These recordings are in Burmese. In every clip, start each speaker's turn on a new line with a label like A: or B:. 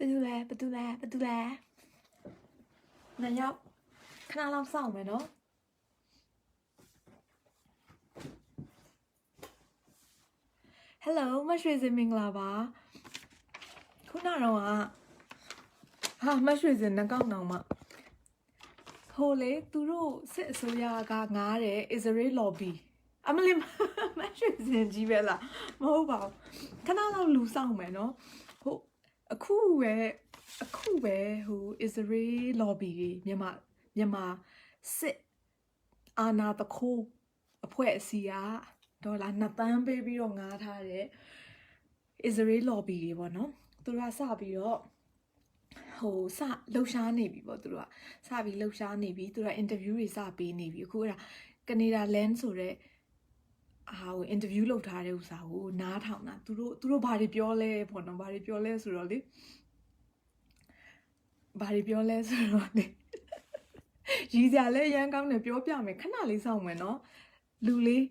A: Badula. Now, can I love song, no? Hello, much is in Minglava. Kunaro, much is in the Gangnama. Holy, Turo, sit so ya gare is a real lobby. I'm a limb, much is in Givella. Mobile. Can I love lose song, no? A cool way who is a real lobby. Yama, sit. Anna the cool a poesia. Dola Nathan baby on Gata is a real lobby, no? Tura Sabio. Ho sa Losha Navy, Botura. Sabi Losha Navy, Tura interview is Sabi Navy, Kura. Canada lens or how interview Lotare Sahu, Natana, Turo Bari Piole, Pono Bari Piole, Suroli. Bari Piole, Suroli. She's a lay young on the Piopia, canali somewhere, no? Luli.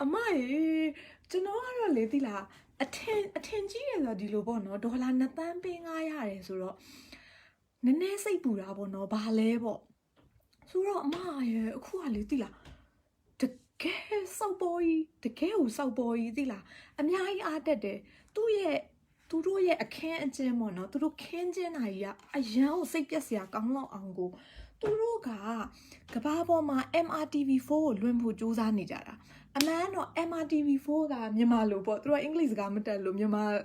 A: Amai, to know our lady la. Attend years di lobono, Dola Nathan being I suro. Nene say Purabono, Balebo. Suro, my, quality la. The care so boy, the care so boy, dilla. And I added it. To do ye a can gemono, to do can genaya, a young sapiasia, ganglo ango. To roga, Kababo ma MRTV4, Lumpu Josa Nijara. A man or MRTV4 ga Myanmar but through English government Myanmar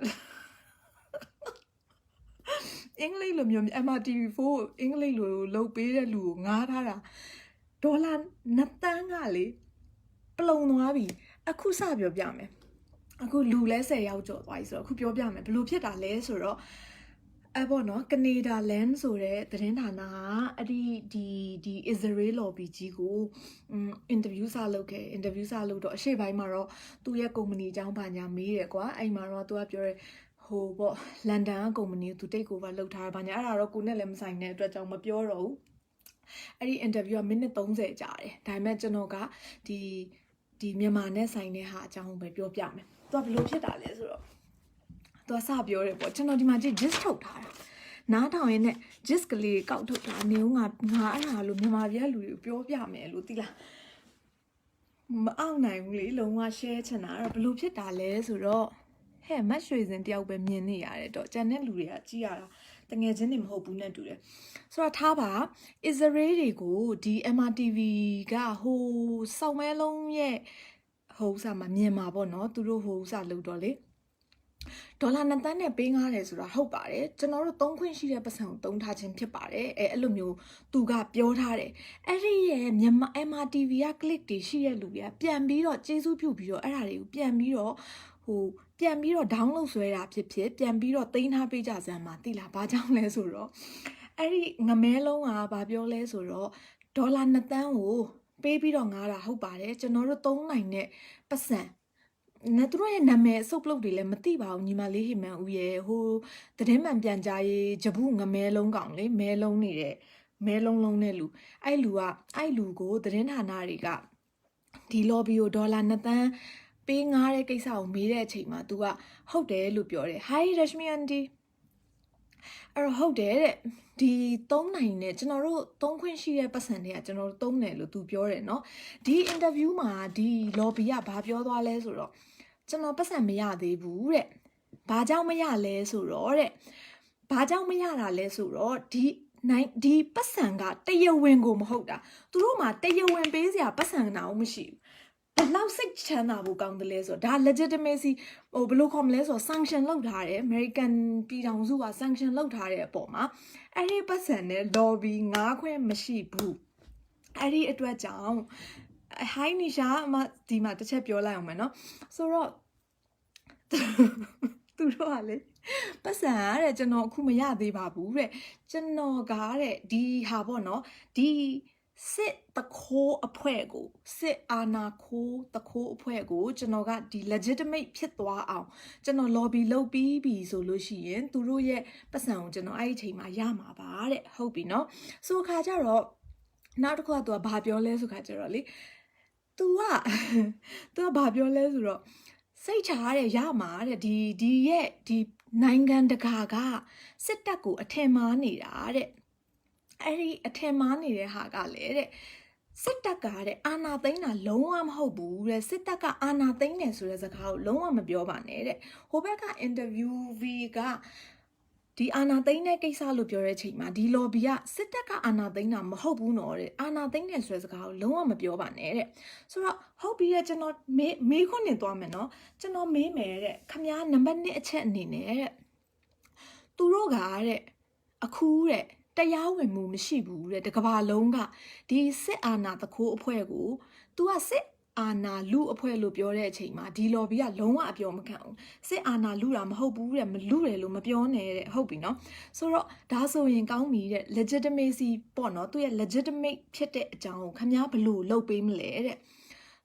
A: English MRTV4 English low pay lu ngara Dolan Natangali Plonwabi a kusabio biame. A good lu less a out of wise or cupio biame, blue pieta less or Abono Canada lens or the Rentana the Israel or BG interviews are located interviews are located she by Maro 2 year company down Panya me I Maro to up your whole London company to take over Lotar Banya Kunelem sign net at Jama Bureau. I interview a minute on the jar. Dimensionoga the Myanmar sign a hat down by your piame. To have looked at Alice. To a sabio report, no imagine just told her. Not how in it, just glee out to a new Lumia Lupiame, Lutilla. Maunangly, Loma shades and Arab looped at Alice or hey, much reason the open mini or Janet Luria, Giara, the Gazanim Hopuna to it. So a taba is a really good, the MRTV ga who somewhere long ye. Ho sama Myanmar bono, to do ho sa ludolly. Dola Nathan being honest, I hope about it. General don't queen she represent, don't touch him tip about it, alumio, to got Piotare. Every year, MRTV clicked she aluvia, Piambiro, Jesu Pupio, Ari, Piambiro, who Piambiro downloads where up pip, Piambiro, Tain happy jazz and Matilla, Bajam lesuro. Ari Namelo, Babio lesuro, Dola Nathan, baby don't hope about it, General don't like it, percent. Natural name so bloody Matiba, Nimali him, who the Deman Bianjai, Jabunga melon gangly, melon nere, melon long nelu. I lugo, the Renhanariga. The lobby o dollar Nathan, being a case out, mire chima, do a how dare lupiore. Hi, Rashmi Andy. How dare the tone nine, general, don't queen she a person here, general tone to pure no. The interview ma, the lobby up, have your dollars or. ကျွန်တော်ပတ်စံမရသေးဘူးတဲ့။ဘာကြောင့်မရလဲဆိုတော့တဲ့။ဘာကြောင့်မရတာလဲဆိုတော့ဒီပတ်စံကတရားဝင်ကိုမဟုတ်တာ။သူတို့မှာတရားဝင်ပေးစရာပတ်စံနာအောင်မရှိဘူး။ဘယ်လောက်စိတ်ချမ်းသာဖို့ကောင်းတယ်လဲဆိုတော့ဒါ legitimacy ဟိုဘယ်လိုခေါ်မလဲဆိုတော့ sanction လုပ်ထားတယ် American ပြည်ထောင်စုက sanction လုပ်ထားတဲ့အပေါ်မှာအဲ့ဒီပတ်စံနဲ့ lobby ငါးခွဲမရှိဘူး။အဲ့ဒီအတွက်ကြောင့် Hi Nisha အမဒီမှာတစ်ချက်ပြောလိုက်အောင်မယ်နော်ဆိုတော့သူတို့ကလေပတ်စံတဲ့ကျွန်တော်အခုမရသေးပါဘူးတဲ့ကျွန်တော်ကတဲ့ဒီဟာပေါ့နော်ဒီစစ်တခိုးအဖွဲ့ကိုစစ်အာဏာခိုးတခိုးအဖွဲ့ကိုကျွန်တော်ကဒီ legitimate ဖြစ်သွားအောင်ကျွန်တော် lobby လုပ်ပြီးပြီဆိုလို့ရှိရင်သူတို့ရဲ့ပတ်စံကိုကျွန်တော်အဲ့ဒီအချိန်မှာရမှာပါတဲ့ဟုတ်ပြီနော်ဆိုခါကြတော့နောက်တစ်ခုကသူကဘာပြောလဲဆိုခါကြတော့လေသူကဘာပြောလဲဆိုတော့စိတ်ချရတဲ့ရမှာတဲ့ဒီ နိုင်ငံတကာကစစ်တပ်ကိုအထင်မှားနေတာတဲ့အဲ့ဒီအထင်မှားနေတဲ့ဟာကလေတဲ့စစ်တပ်ကတဲ့အာဏာသိမ်းတာလုံးဝမဟုတ်ဘူးတဲ့စစ်တပ်ကအာဏာသိမ်းတယ်ဆိုတဲ့စကားကိုလုံးဝမပြောပါနဲ့တဲ့ဟိုဘက်က interviewee ကဒီအာဏာသိမ်းတဲ့ကိစ္စလို့ပြောတဲ့အချိန်မှာဒီ lobby ကစစ်တပ်ကအာဏာသိမ်းတာမဟုတ်ဘူးနော်တဲ့အာဏာသိမ်းတယ်ဆိုတဲ့စကားကိုလုံးဝမပြောပါနဲ့တဲ့ဆိုတော့ဟုတ်ပြီတဲ့ကျွန်တော်မေးခွန်းနေသွားမယ်နော်ကျွန်တော်မေးမယ်တဲ့ခမားနံပါတ်1အချက်အနေနဲ့တဲ့သူတို့ကတဲ့အခုတဲ့တရားဝင်မှုမရှိဘူးတဲ့တကဘာလုံးကဒီစစ်အာဏာတခိုးအဖွဲ့ကို तू ကစစ်အာဏာလူအဖွဲ့လို့ပြောတဲ့အချိန်မှာဒီ lobby ကလုံးဝအပြောမခံဘူးစစ်အာဏာလူတာမဟုတ်ဘူးတဲ့မလူတယ်လို့မပြောနဲ့တဲ့ဟုတ်ပြီနော်ဆိုတော့ဒါဆိုရင်ကောင်းပြီတဲ့ legitimacy ပေါ့နော်သူရဲ့ legitimate ဖြစ်တဲ့အကြောင်းကိုခင်ဗျားဘလို့လုပ်ပေးမလဲတဲ့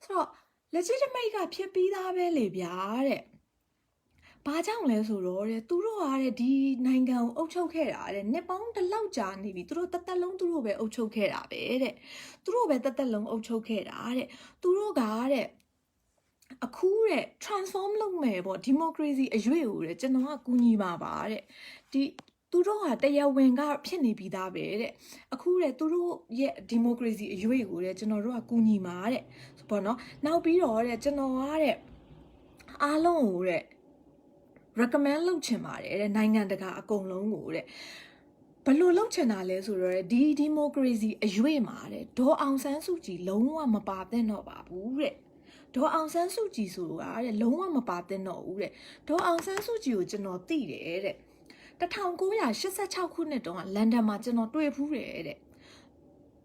A: ဆိုတော့ legitimate ကဖြစ်ပြီးသားပဲလေဗျာတဲ့ဘာကြောင့်လဲဆိုတော့တဲ့သူတို့ကတဲ့ဒီနိုင်ငံကိုအုပ်ချုပ်ခဲ့တာတဲ့နှစ်ပေါင်းတစ်လောက်ကြာနေပြီသူတို့တက်တက်လုံးသူတို့ပဲအုပ်ချုပ်ခဲ့တာပဲတဲ့သူတို့ပဲတက်တက်လုံးအုပ်ချုပ်ခဲ့တာတဲ့သူတို့ကတဲ့အခုတဲ့ transform လုပ်မယ်ပေါ့ democracy အရွေ့ကိုတဲ့ကျွန်တော်ကကူညီပါပါတဲ့ဒီသူတို့ဟာတရားဝင်ကဖြစ်နေပြီးသားပဲတဲ့အခုတဲ့သူတို့ရဲ့ democracy အရွေ့ကိုတဲ့ကျွန်တော်တို့ကကူညီမှာတဲ့ပေါ့နော်နောက်ပြီးတော့တဲ့ကျွန်တော်ကတဲ့အားလုံးကိုတဲ့recommend လုပ်ချင်ပါတယ်တဲ့နိုင်ငံတကာအကုန်လုံးကိုတဲ့ဘလို့လုပ်ချင်တာလဲဆိုတော့ဒီ democracy အရွေ့မှာတဲ့ဒေါ်အောင်ဆန်းစုကြည်လုံးဝမပါသင့်တော့ပါဘူးတဲ့ဒေါ်အောင်ဆန်းစုကြည်ဆိုတာတဲ့လုံးဝမပါသင့်တော့ဘူးတဲ့ဒေါ်အောင်ဆန်းစုကြည်ကိုကျွန်တော်သိတယ်တဲ့1986ခုနှစ်တုန်းကလန်ဒန်မှာကျွန်တော်တွေ့ဖူးတယ်တဲ့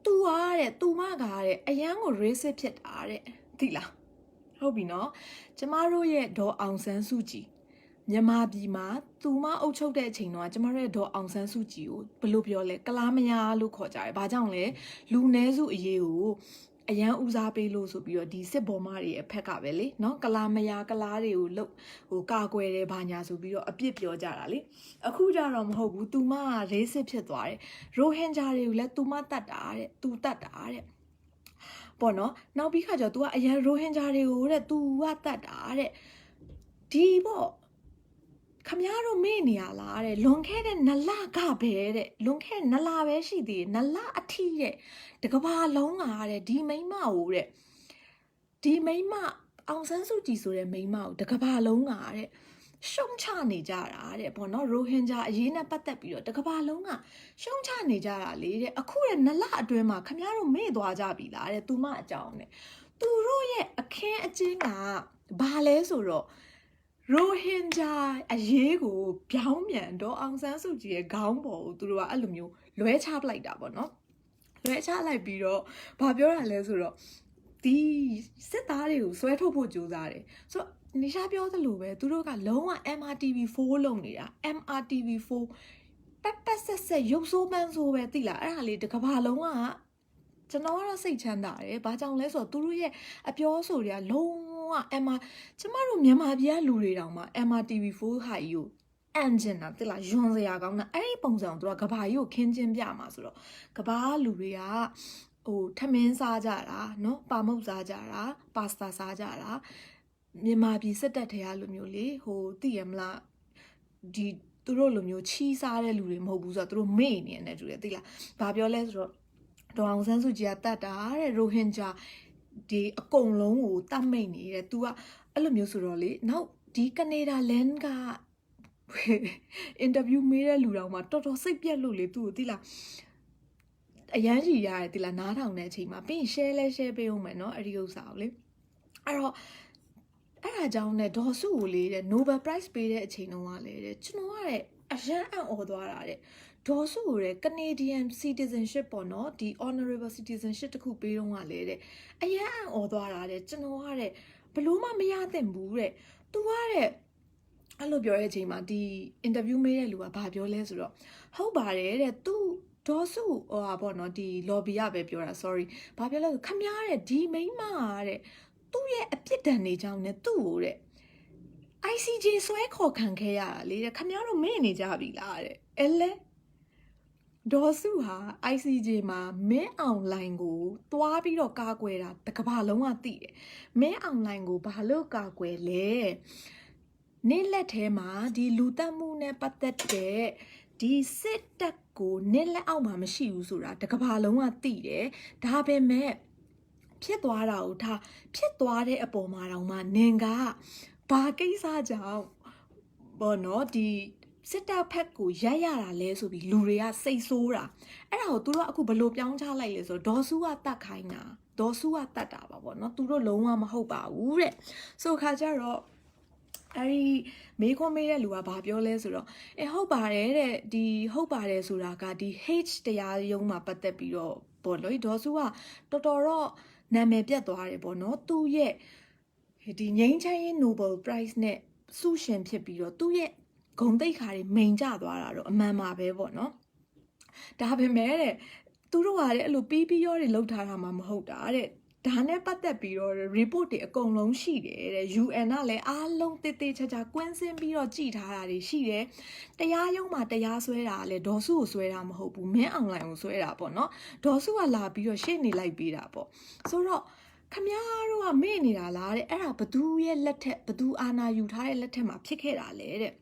A: သူကတဲ့သူမကတဲ့အရန်ကို racist ဖြစ်တာတဲ့သိလားဟုတ်ပြီနော်ကျမတို့ရဲ့ဒေါ်အောင်ဆန်းစုကြည်မြန်မာပြည်မှာသူမအုပ်ချုပ်တဲ့အချိန်တော့ကျမတို့ရဲ့ဒေါ်အောင်ဆန်းစုကြည်ကိုဘယ်လိုပြောလဲကလားမယားလို့ခေါ်ကြတယ်။ဘာကြောင့်လဲလူနည်းစုအရေးကိုအရန်ဦးစားပေးလို့ဆိုပြီးတော့ဒီစစ်ဘော်မတွေရဲ့ဖက်ကပဲလေနော်ကလားမယားကလားတွေကိုလှုပ်ကာကွယ်တယ်ဘာညာဆိုပြီးတော့အပြစ်ပြောကြတာလေအခုကြတော့မဟုတ်ဘူးသူမကရေးစစ်ဖြစ်သွားတယ်ရိုဟင်ဂျာတွေကိုလည်းသူမတတ်တာတဲ့သူတတ်တာတဲ့ပေါ့နော်နောက်ပြီးခါကျတော့ तू ကအရန်ရိုဟင်ဂျာတွေကိုတဲ့ तू ကတတ်တာတဲ့ဒီပေါ့ခမရတို့မေ့နေရလားတဲ့လွန်ခဲ့တဲ့2လကပဲတဲ့လွန်ခဲ့2လပဲရှိသေးတယ်2လအထိတဲ့တကဘာလုံးကတဲ့ဒီမိန်းမကိုတဲ့ဒီမိန်းမအောင်ဆန်းစုကြည်ဆိုတဲ့မိန်းမကိုတကဘာလုံးကတဲ့ရှုံချနေကြတာတဲ့ပေါ့နော်ရိုဟင်ဂျာအရေးနဲ့ပတ်သက်ပြီးတော့တကဘာလုံးကရှုံချနေကြတာလေတဲ့အခုတဲ့2လအတွင်းမှာခမရတို့မေ့သွားကြပြီလားတဲ့သူမအကြောင်းနဲ့သူတို့ရဲ့အခင်းအကျင်းကဘာလဲဆိုတော့ရိုဟင်ဂျာအရေးကိုပြောင်းပြန်တော့အောင်ဆန်းစုကြည်ရဲ့ခေါင်းပေါ်ကိုသူတို့ကအဲ့လိုမျိုးလွဲချပလိုက်တာပေါ့နော်လွဲချလိုက်ပြီးတော့ဘာပြောတာလဲဆိုတော့ဒီစစ်သားတွေကိုဆွဲထုတ်ဖို့ကြိုးစားတယ်ဆိုတော့နိရှာပြောသလိုပဲသူတို့ကလုံးဝ MRTV4 လုပ်နေတာ MRTV4 ပတ်ဆက်ရုပ်ဆိုးပန်းဆိုးပဲသိလားအဲ့ဒါလေးတကဘာလုံးကကျွန်တော်ကတော့စိတ်ချမ်းသာတယ်။ဘာကြောင့်လဲဆိုတော့သူတို့ရဲ့အပြောဆိုတွေကလုံးဝကျမတို့မြန်မာပြည်ကလူတွေတောင်မှ MRTV4 ဟာကြီးကိုအန်ဂျင်တာတိလားယွန်စရာကောင်းတာအဲ့ဒီပုံစံကိုသူကကဘာကြီးကိုခင်းချင်းပြမှာဆိုတော့ကဘာလူတွေကထမင်းစားကြတာနော်ပါမုတ်စားကြတာပါစတာစားကြတာမြန်မာပြည်စစ်တပ်တွေကလူမျိုးလေသိရမလားဒီသူတို့လူမျိုးချီးစားတဲ့လူတွေမဟုတ်ဘူးဆိုတော့သူတို့မေ့နေတယ်တူတယ်သိလားဘာပြောလဲဆိုတော့ဒေါ်အောင်ဆန်းစုကြည်ကတတ်တာတဲ့ရိုဟင်ဂျာဒီအကုန်လုံးကိုတတ်မိတ်နေတဲ့ तू ကအဲ့လိုမျိုးဆိုတော့လေနောက်ဒီကနေဒါလန်ကအင်တာဗျူးမေးတဲ့လူတော်မှာတော်တော်စိတ်ပြက်လို့လေ तू ကိုသိလားအရန်ကြီးရတယ်သိလားနားထောင်တဲ့အချိန်မှာပြီးရင် share လဲ share ပေးအောင်မယ်เนาะအဲ့ဒီဥစ္စာကိုလေအဲ့တော့အဲ့ဒါကြောင့်ねဒေါ်စုကိုလေတဲ့ Nobel Prize ပေးတဲ့အချိန်တုန်းကလေတဲ့ကျွန်တော်ကတဲ့အရန်အံ့ဩသွားတာတဲ့ဒေါ်စုကိုတဲ့ Canadian citizenship ပေါ့နော်ဒီ honorable citizenship တခုပေးတော့ကလေတဲ့အရန်အံ့ဩသွားတာတဲ့ကျွန်တော်ကတဲ့ဘလို့မှမရသင့်ဘူးတဲ့ तू ကတဲ့အဲ့လိုပြောတဲ့အချိန်မှာဒီ interview မေးတဲ့လူကဘာပြောလဲဆိုတော့ဟုတ်ပါတယ်တဲ့ तू ဒေါ်စုပေါ့နော်ဒီ lobby ရပဲပြောတာ sorry ဘာပြောလဲဆိုခမရတဲ့ဒီမိန်းမတဲ့သူ့ရဲ့အပြစ်ဒဏ်တွေကြောင့်ねသူ့ကိုတဲ့ ICJ ဆွဲခေါ်ခံခဲ့ရတာလေတဲ့ခမရတို့မေ့နေကြပြီလားတဲ့အဲ့လေဒေါ်စုဟာ ICJ မှာမင်းအောင်လိုင်းကိုတွားပြီးတော့ကာကွယ်တာတကဘာလုံးကသိတယ်မင်းအောင်လိုင်းကိုဘာလို့ကာကွယ်လဲ နေ့လက်ထဲမှာဒီလူတက်မှုနဲ့ပတ်သက်တဲ့ဒီစစ်တပ်ကိုနေ့လက်အောက်မှာမရှိဘူးဆိုတာတကဘာလုံးကသိတယ်ဒါပေမဲ့ဖြစ်သွားတာကိုထားဖြစ်သွားတဲ့အပေါ်မှာတော့မှနင်ကဘာကိစ္စကြောင့်ဘောနော်ဒီစစ်တပ်ဖက်ကိုရက်ရတာလဲဆိုပြီးလူတွေကစိတ်ဆိုးတာအဲ့ဒါကိုသူတို့ကအခုဘလို့ပြောင်းချလိုက်လဲဆိုတော့ဒေါ်စုကတတ်ခိုင်းတာဒေါ်စုကတတ်တာပါပေါ့နော်သူတို့လုံးဝမဟုတ်ပါဘူးတဲ့ဆိုခါကြတော့အဲ့ဒီမေးခွန်းမေးတဲ့လူကဘာပြောလဲဆိုတော့ဟုတ်ပါတယ်တဲ့ဒီဟုတ်ပါတယ်ဆိုတာကဒီ hate တရားရုံးမှာပတ်သက်ပြီးတော့ပေါ့လို့ဒေါ်စုကတော်တော့နာမည်ပြတ်သွားတယ်ပေါ့နော်သူ့ရဲ့ဒီငိမ့်ချမ်းရေး Nobel Prize နဲ့ဆုရှင်ဖြစ်ပြီးတော့သူ့ရဲ့ဂုဏ်သိက္ခာတွေမိန်ကျသွားတာတော့အမှန်ပါပဲပေါ့နော်ဒါပေမဲ့တဲ့သူတို့ကလည်းအဲ့လိုပြီးရောတွေလောက်ထားတာမှမဟုတ်တာတဲ့ဒါနဲ့ပတ်သက်ပြီးတော့ report တွေအကုန်လုံးရှိတယ်တဲ့ UN ကလည်းအားလုံးတေးသေးချာချာကွင်းစင်းပြီးတော့ကြည်ထားတာတွေရှိတယ်တရားရုံးမှာတရားစွဲတာကလည်းဒေါ်စုကိုစွဲတာမဟုတ်ဘူးမင်းအွန်လိုင်းကိုစွဲတာပေါ့နော်ဒေါ်စုကလာပြီးတော့ရှေ့နေလိုက်ပေးတာပေါ့ဆိုတော့ခမများတို့ကမေ့နေတာလားတဲ့အဲ့ဒါဘသူရဲ့လက်ထက်ဘသူအာဏာယူထားတဲ့လက်ထက်မှာဖြစ်ခဲ့တာလေတဲ့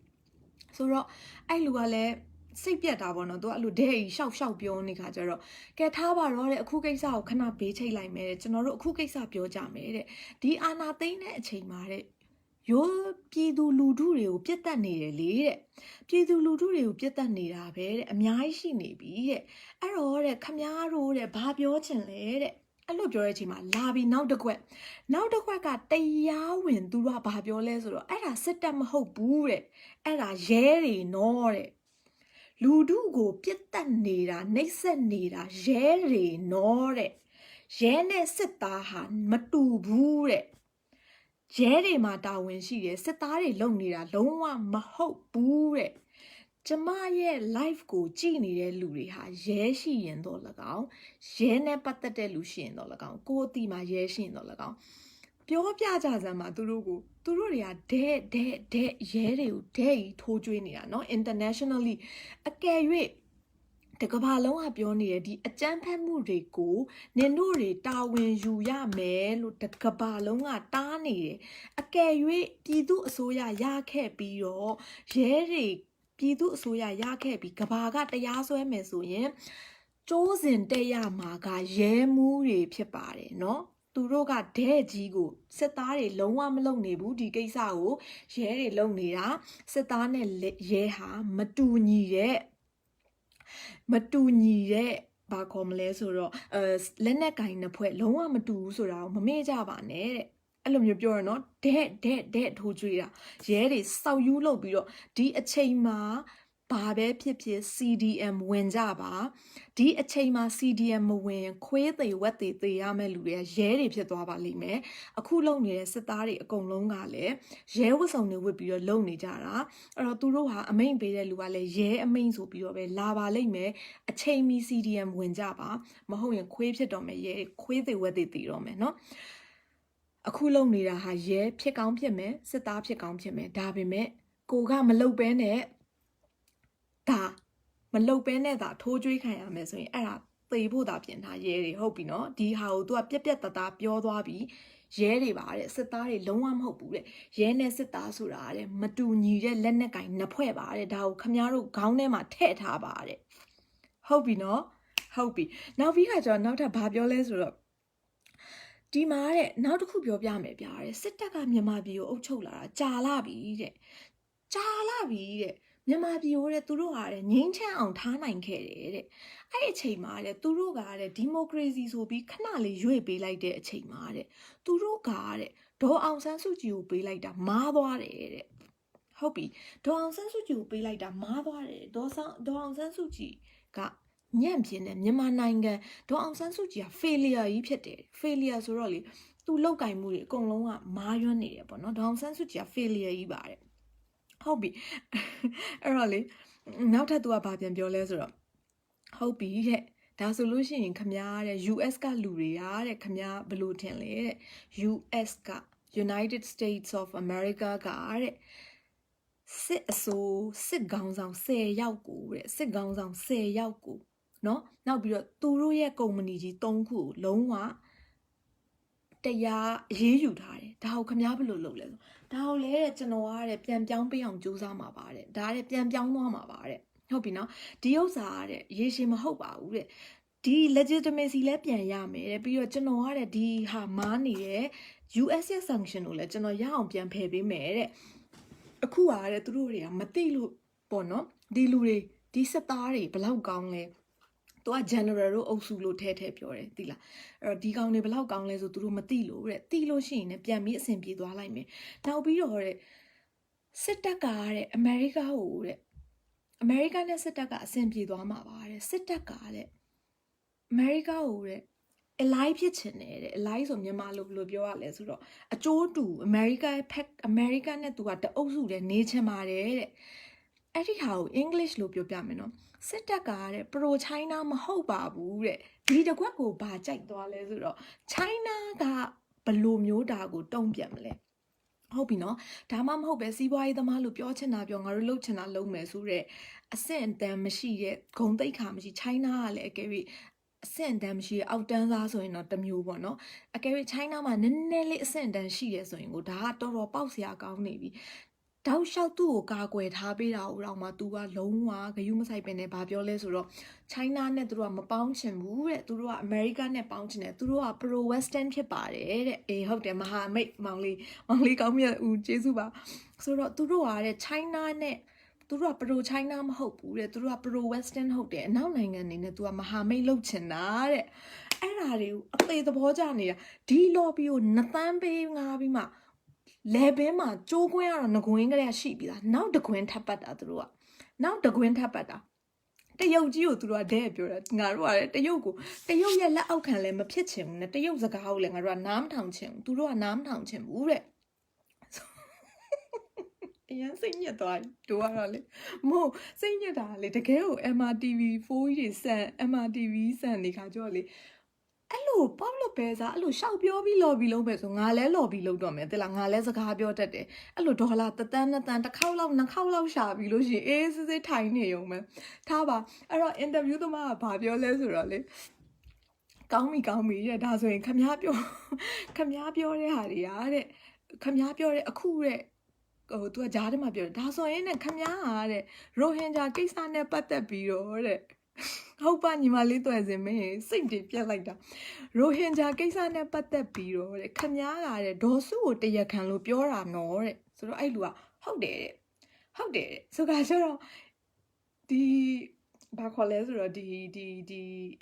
A: ဆိုတော့အဲ့လူကလည်းစိတ်ပြတ်တာပေါ့နော်သူကအဲ့လိုဒဲကြီးရှောက်ပြောနေခါကြတော့ကဲထားပါတော့တဲ့အခုကိစ္စကိုခဏဘေးချိတ်လိုက်မယ်တဲ့ကျွန်တော်တို့အခုကိစ္စပြောကြမယ်တဲ့ဒီအာဏာသိမ်းတဲ့အချိန်မှာတဲ့ရိုးပြည်သူလူထုတွေကိုပြစ်တက်နေတယ်လေတဲ့ပြည်သူလူထုတွေကိုပြစ်တက်နေတာပဲတဲ့အများကြီးရှိနေပြီတဲ့အဲ့တော့တဲ့ခမားတို့တဲ့ဘာပြောချင်လဲတဲ့အဲ့လိုပြောတဲ့အချိန်မှာလာပြီးနောက်တစ်ခွက်ကတရားဝင်သူကဘာပြောလဲဆိုတော့အဲ့ဒါစစ်တပ်မဟုတ်ဘူးတဲ့အဲ့ဒါရဲတွေနော်တဲ့လူထုကိုပြစ်တက်နေတာနှိပ်စက်နေတာရဲတွေနော်တဲ့ရဲနဲ့စစ်သားဟာမတူဘူးတဲ့ရဲတွေမှာတာဝန်ရှိတယ်စစ်သားတွေလုပ်နေတာလုံးဝမဟုတ်ဘူးတဲ့ကျမရဲ့ live ကိုကြည့်နေတဲ့လူတွေဟာရဲရှိရင်တော့၎င်းရဲနဲ့ပတ်သက်တဲ့လူရှိရင်တော့၎င်းကိုယ်အတိမှာရဲရှိရင်တော့၎င်းပြောပြကြစမ်းမှာသူတို့တွေကဒဲရဲတွေကိုဒဲကြီးထိုးကျွေးနေတာเนาะ internationally အကယ်၍တကဘာလုံးကပြောနေတယ်ဒီအကြမ်းဖက်မှုတွေကိုနင်တို့တွေတာဝန်ယူရမယ်လို့တကဘာလုံးကတားနေတယ်အကယ်၍ပြည်သူအစိုးရရခဲ့ပြီးတော့ရဲတွေပြည်သူအစိုးရရခဲ့ပြီးကဘာကတရားစွဲမယ်ဆိုရင်ကျိုးစင်တက်ရမှာကရဲမှုတွေဖြစ်ပါတယ်เนาะသူတို့ကဒဲကြီးကိုစစ်သားတွေလုံးဝမလုပ်နေဘူးဒီကိစ္စကိုရဲတွေလုပ်နေတာစစ်သားနဲ့ရဲဟာမတူညီတဲ့ဘာခေါ်မလဲဆိုတော့လက်နက်ကင်နှစ်ဖွဲ့လုံးဝမတူဘူးဆိုတာကိုမမေ့ကြပါနဲ့တဲ့အဲ့လိုမျိုးပြောရနော်ဒဲထိုးကြွေးတာရဲတွေစောက်ယူးလုပ်ပြီးတော့ဒီအချိန်မှာဘာပဲဖြစ်ဖြစ် CDM ဝင်ကြပါဒီအချိန်မှာ CDM မဝင်ခွေးသေးဝက်သေးသေးရမယ့်လူတွေကရဲတွေဖြစ်သွားပါလိမ့်မယ်အခုလုံနေတဲ့စစ်သားတွေအကုန်လုံးကလည်းရဲဝတ်စုံတွေဝတ်ပြီးတော့လုံနေကြတာအဲ့တော့သူတို့ဟာအမိန့်ပေးတဲ့လူကလည်းရဲအမိန့်ဆိုပြီးတော့ပဲလာပါလိမ့်မယ်အချိန်မီ CDM ဝင်ကြပါမဟုတ်ရင်ခွေးဖြစ်တော့မယ်ရဲခွေးသေးဝက်သေးသေးတော့မယ်နော်အခုလုံနေတာဟာရဲဖြစ်ကောင်းဖြစ်မယ်စစ်သားဖြစ်ကောင်းဖြစ်မယ်ဒါပေမဲ့ကိုကမလုတ်ပဲနဲ့ဒါမလုတ်ပဲနဲ့ဒါထိုးကြွေးခံရမယ်ဆိုရင်အဲ့ဒါသေဖို့တာပြင်ထားရဲတွေဟုတ်ပြီနော်ဒီဟာကို तू ကပြက်တပြောသွားပြီးရဲတွေပါတဲ့စစ်သားတွေလုံးဝမဟုတ်ဘူးတဲ့ရဲနဲ့စစ်သားဆိုတာတဲ့မတူညီတဲ့လက်နက်ကင်နှစ်ဖွဲ့ပါတဲ့ဒါကိုခမားတို့ခေါင်းထဲမှာထည့်ထားပါတဲ့ဟုတ်ပြီနော်ဟုတ်ပြီနောက်ပြီးခါကျတော့နောက်ထပ်ဘာပြောလဲဆိုတော့ဒီမှာတဲ့နောက်တစ်ခုပြောပြမယ်ဗျာတဲ့စစ်တပ်ကမြန်မာပြည်ကိုအုပ်ချုပ်လာတာကြာလာပြီတဲ့မြန်မာပြည်ကိုတဲ့သူတို့ဟာတဲ့ငိမ့်ချမ်းအောင်ထားနိုင်ခဲ့တယ်တဲ့အဲ့အချိန်မှာတဲ့သူတို့ကတဲ့ဒီမိုကရေစီဆိုပြီးခဏလေးရွေ့ပေးလိုက်တဲ့အချိန်မှာတဲ့သူတို့ကတဲ့ဒေါ်အောင်ဆန်းစုကြည်ကိုပေးလိုက်တာမားသွားတယ်တဲ့ဟုတ်ပြီဒေါ်အောင်ဆန်းစုကြည်ကိုပေးလိုက်တာမားသွားတယ်ဒေါ်အောင်ဆန်းစုကြည်ကညံ့ပြင်းတဲ့မြန်မာနိုင်ငံဒေါ်အောင်ဆန်းစုကြည်က failure ကြီးဖြစ်တယ် failure ဆိုတော့လေသူလောက်ကင်မှုတွေအကုန်လုံးကမားရွံ့နေတယ်ပေါ့နော်ဒေါ်အောင်ဆန်းစုကြည်က failure ကြီးပါတယ်ဟုတ်ပြီအဲ့တော့လေနောက်ထပ်သူကဘာပြန်ပြောလဲဆိုတော့ဟုတ်ပြီတဲ့ဒါဆိုလို့ရှိရင်ခမားတဲ့ US ကလူတွေကတဲ့ခမားဘယ်လိုထင်လဲတဲ့ US က United States of America ကတဲ့စစ်ခေါင်းဆောင်10ယောက်ကိုတဲ့စစ်ခေါင်းဆောင်10ယောက်ကိုเนาะနောက်ပြီးတော့သူတို့ရဲ့ကုမ္ပဏီကြီး3ခုကိုလုံးဝ တရားရေးယူထားတယ်ဒါကိုခမားဘယ်လိုလုပ်လဲဒါကိုလဲတဲ့ကျွန်တော်ကတဲ့ပြန်ပြောင်းပေးအောင်ကြိုးစားမှာပါတဲ့ဒါတဲ့ပြန်ပြောင်းသွားမှာပါတဲ့ဟုတ်ပြီနော်ဒီဥစ္စာကတဲ့ရေရှည်မဟုတ်ပါဘူးတဲ့ဒီ legitimacy လဲပြန်ရမယ်တဲ့ပြီးတော့ကျွန်တော်ကတဲ့ဒီဟာမားနေတဲ့ US sanction ကိုလဲကျွန်တော်ရအောင်ပြန်ဖယ်ပေးမယ်တဲ့အခုကတဲ့သူတို့တွေကမသိလို့ပေါ့နော်ဒီလူတွေဒီစစ်သားတွေဘလောက်ကောင်းလဲသူက general တို့အုပ်စုလို့ထဲပြောတယ်သိလားအဲ့တော့ဒီကောင်တွေဘလောက်ကောင်းလဲဆိုသူတို့မသိလို့တဲ့သိလို့ရှိရင်လည်းပြန်ပြီးအဆင်ပြေသွားလိုက်မယ်နောက်ပြီးတော့တဲ့စစ်တပ်ကတဲ့အမေရိကကိုတဲ့အမေရိကန်နဲ့စစ်တပ်ကအဆင်ပြေသွားမှာပါတဲ့စစ်တပ်ကတဲ့အမေရိကကိုတဲ့အလိုက်ဖြစ်ချင်တယ်တဲ့အလိုက်ဆိုမြန်မာလိုဘယ်လိုပြောရလဲဆိုတော့အကျိုးတူအမေရိကဖက်အမေရိကန်နဲ့သူကတအုပ်စုတည်းနေချင်ပါတယ်တဲ့အဲ့ဒီဟာကို English လို့ပြောပြမယ်နော်စစ်တပ်ကတဲ့ Pro China မဟုတ်ပါဘူးတဲ့ဒီတကွက်ကိုဘာကြိုက်သွားလဲဆိုတော့ China ကဘယ်လိုမျိုးဒါကိုတုံ့ပြန်မလဲဟုတ်ပြီနော်ဒါမှမဟုတ်ပဲစီးပွားရေးသမားလို့ပြောချင်တာပြောငါတို့လုပ်ချင်တာလုပ်မယ်ဆိုတဲ့အဆင့်အတန်းမရှိတဲ့ဂုံတိတ်ခါမရှိ China ကလည်းအကယ်၍အဆင့်အတန်းမရှိအောက်တန်းသားဆိုရင်တော့တစ်မျိုးပေါ့နော်အကယ်၍ China မှာနည်းနည်းလေးအဆင့်အတန်းရှိတယ်ဆိုရင်ကိုဒါကတော်တော်ပေါက်စရာကောင်းနေပြီတောက်လျှောက်သူ့ကိုကာကွယ်ထားပေးတာတော့မှ तू ကလုံးဝဂယုမဆိုင်ပင်နဲ့ဗာပြောလဲဆိုတော့ China နဲ့သူတို့ကမပေါင်းချင်ဘူးတဲ့သူတို့က America နဲ့ပေါင်းချင်တယ်သူတို့က Pro Western ဖြစ်ပါတယ်တဲ့အေးဟုတ်တယ်မဟာမိတ်မောင်လေးကောင်းမြတ်ဦးကျေးဇူးပါဆိုတော့သူတို့ကတဲ့ China နဲ့သူတို့က Pro China မဟုတ်ဘူးတဲ့သူတို့က Pro Western ဟုတ်တယ်အနောက်နိုင်ငံတွေနဲ့ तू ကမဟာမိတ်လုပ်ချင်တာတဲ့အဲ့ဒါတွေကိုအသေးသဘောကျနေတာဒီ lobby ကိုနှစ်သန်းပေးငါပြီးမှလေဘင်းမှာကြိုးကွင်းကတော့ငကွင်းကလေးရှိပြီလားနောက်တကွင်းထပ်ပတ်တာသူတို့ကနောက်တကွင်းထပ်ပတ်တာတရုတ်ကြီးကိုသူတို့ကတဲ့ပြောတာငါတို့ကတရုတ်ရဲ့လက်အောက်ခံလည်းမဖြစ်ချင်ဘူးနဲ့တရုတ်စကားကိုလည်းငါတို့ကနားမထောင်ချင်ဘူးသူတို့ကနားမထောင်ချင်ဘူးတဲ့အရင်စိတ်ညစ်သွားတို့ကတော့လေမဟုတ်စိတ်ညစ်တာလေတကယ်ကို MRTV4 ကြီးစံ MRTV စံနေခါကြောလေအဲ့လိုပေါ့လို့ပဲစားအဲ့လိုရှောက်ပြောပြီး lobby လုပ်မယ်ဆိုငါလဲ lobby လုပ်တော့မယ်တဲ့လားငါလဲစကားပြောတတ်တယ်အဲ့လိုဒေါ်လာတစ်သန်းနှစ်ခေါက်လောက်ရှာပြီးလို့ရှိရင်အေးစစ်ထိုင်နေရုံပဲထားပါအဲ့တော့ interview သမားကဘာပြောလဲဆိုတော့လေကောင်းပြီတဲ့ဒါဆိုရင်ခမားပြောတဲ့ဟာတွေကတဲ့ခမားပြောတဲ့အခုတဲ့သူကဂျားထဲမှာပြောတယ်ဒါဆိုရင်နဲ့ခမားကတဲ့ရိုဟင်ဂျာကိစ္စနဲ့ပတ်သက်ပြီးတော့တဲ့ဟုတ်ပါညီမလေးတွေ့စင်မင်းစိတ်တွေပြက်လိုက်တာရိုဟင်ဂျာကိစ္စနဲ့ပတ်သက်ပြီးတော့တဲ့ခမားကတဲ့ဒေါ်စုကိုတရက်ခံလို့ပြောတာနော်တဲ့ဆိုတော့အဲ့လူကဟုတ်တယ်တဲ့ဆိုကြဆိုတော့ဒီဘာခေါ်လဲဆိုတော့ဒီ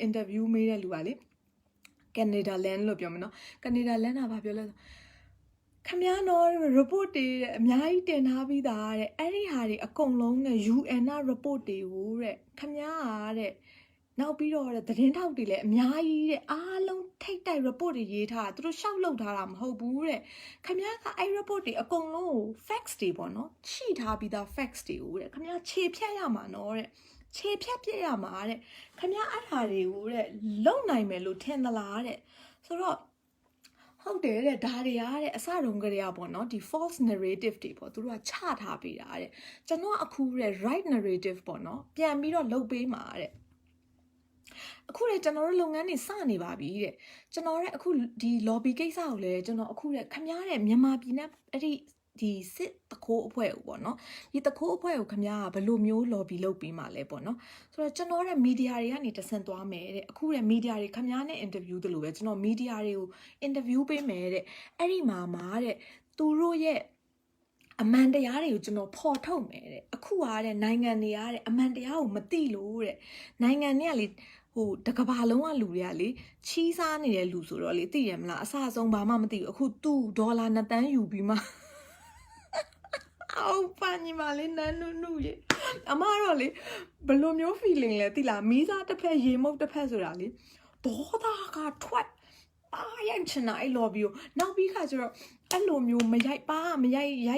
A: interview မေးတဲ့လူကလေCanada land လို့ပြောမယ်နော် Canada land ကဘာပြောလဲခမည်းတော် report တွေအများကြီးတင်ထားပြီးသားတဲ့အဲ့ဒီဟာတွေအကုန်လုံးနဲ့ UN က report တွေကိုတဲ့ခမည်းကတဲ့နောက်ပြီးတော့တဲ့သတင်းထောက်တွေလည်းအများကြီးတဲ့အားလုံးထိတ်တိုက် report တွေရေးထားတာသူတို့ရှောက်လုပ်ထားတာမဟုတ်ဘူးတဲ့ခမည်းကအဲ့ report တွေအကုန်လုံးကို facts တွေပေါ့နော်ရှိထားပြီးသား facts တွေကိုတဲ့ခမည်းခြေဖြတ်ရမှာနော်တဲ့ခြေဖြတ်ပြရမှာတဲ့ခမည်းအဲ့ဟာတွေကိုတဲ့လုံနိုင်မယ်လို့ထင်သလားတဲ့ဆိုတော့ဟုတ်တယ်တဲ့ဒါတွေကတဲ့အစတုန်းကတည်းကပေါ့နော်ဒီ false narrative တွေပေါ့သူတို့ကချထားပေးတာတဲ့ကျွန်တော်အခုတဲ့ right narrative ပေါ့နော်ပြန်ပြီးတော့လုပ်ပေးမှာတဲ့အခုလေကျွန်တော်တို့လုပ်ငန်းတွေစနေပါပြီတဲ့ကျွန်တော်ရဲ့အခုဒီ lobby ကိစ္စကိုလည်းကျွန်တော်အခုတဲ့ခမားတဲ့မြန်မာပြည်နဲ့အဲ့ဒီစစ်တခိုးအဖွဲ့ကိုပေါ့နော်ဒီတခိုးအဖွဲ့ကိုခမားကဘယ်လိုမျိုး lobby လုပ်ပြီးမှလဲပေါ့နော်ဆိုတော့ကျွန်တော်ရဲ့ media တွေကနေတဆင့်သွားမယ်တဲ့အခုတဲ့ media တွေခမားနဲ့ interview တလို့ပဲကျွန်တော် media တွေကို interview ပေးမယ်တဲ့အဲ့ဒီမှာတဲ့သူတို့ရဲ့အမှန်တရားတွေကိုကျွန်တော်ဖော်ထုတ်မယ်တဲ့အခုတဲ့နိုင်ငံတွေကတဲ့အမှန်တရားကိုမသိလို့တဲ့နိုင်ငံတွေကလေဟိုတကဘာလုံးကလူတွေကလေချီးစားနေတဲ့လူဆိုတော့လေသိရမလားအစအဆုံးဘာမှမသိဘူးအခုသူ့ဒေါ်လာ2 သန်းယူပြီးမှအော်ပါညီမလေးနန်းနုရေအမတော့လေဘယ်လိုမျိုး feeling လဲသိလားမီးစားတစ်ဖက်ရေမုတ်တစ်ဖက်ဆိုတာလေဒေါသကထွက်အားရချင်တာအဲ့ lobby ကိုနောက်ပြီးခါကျတော့အဲ့လိုမျိုးမရိုက်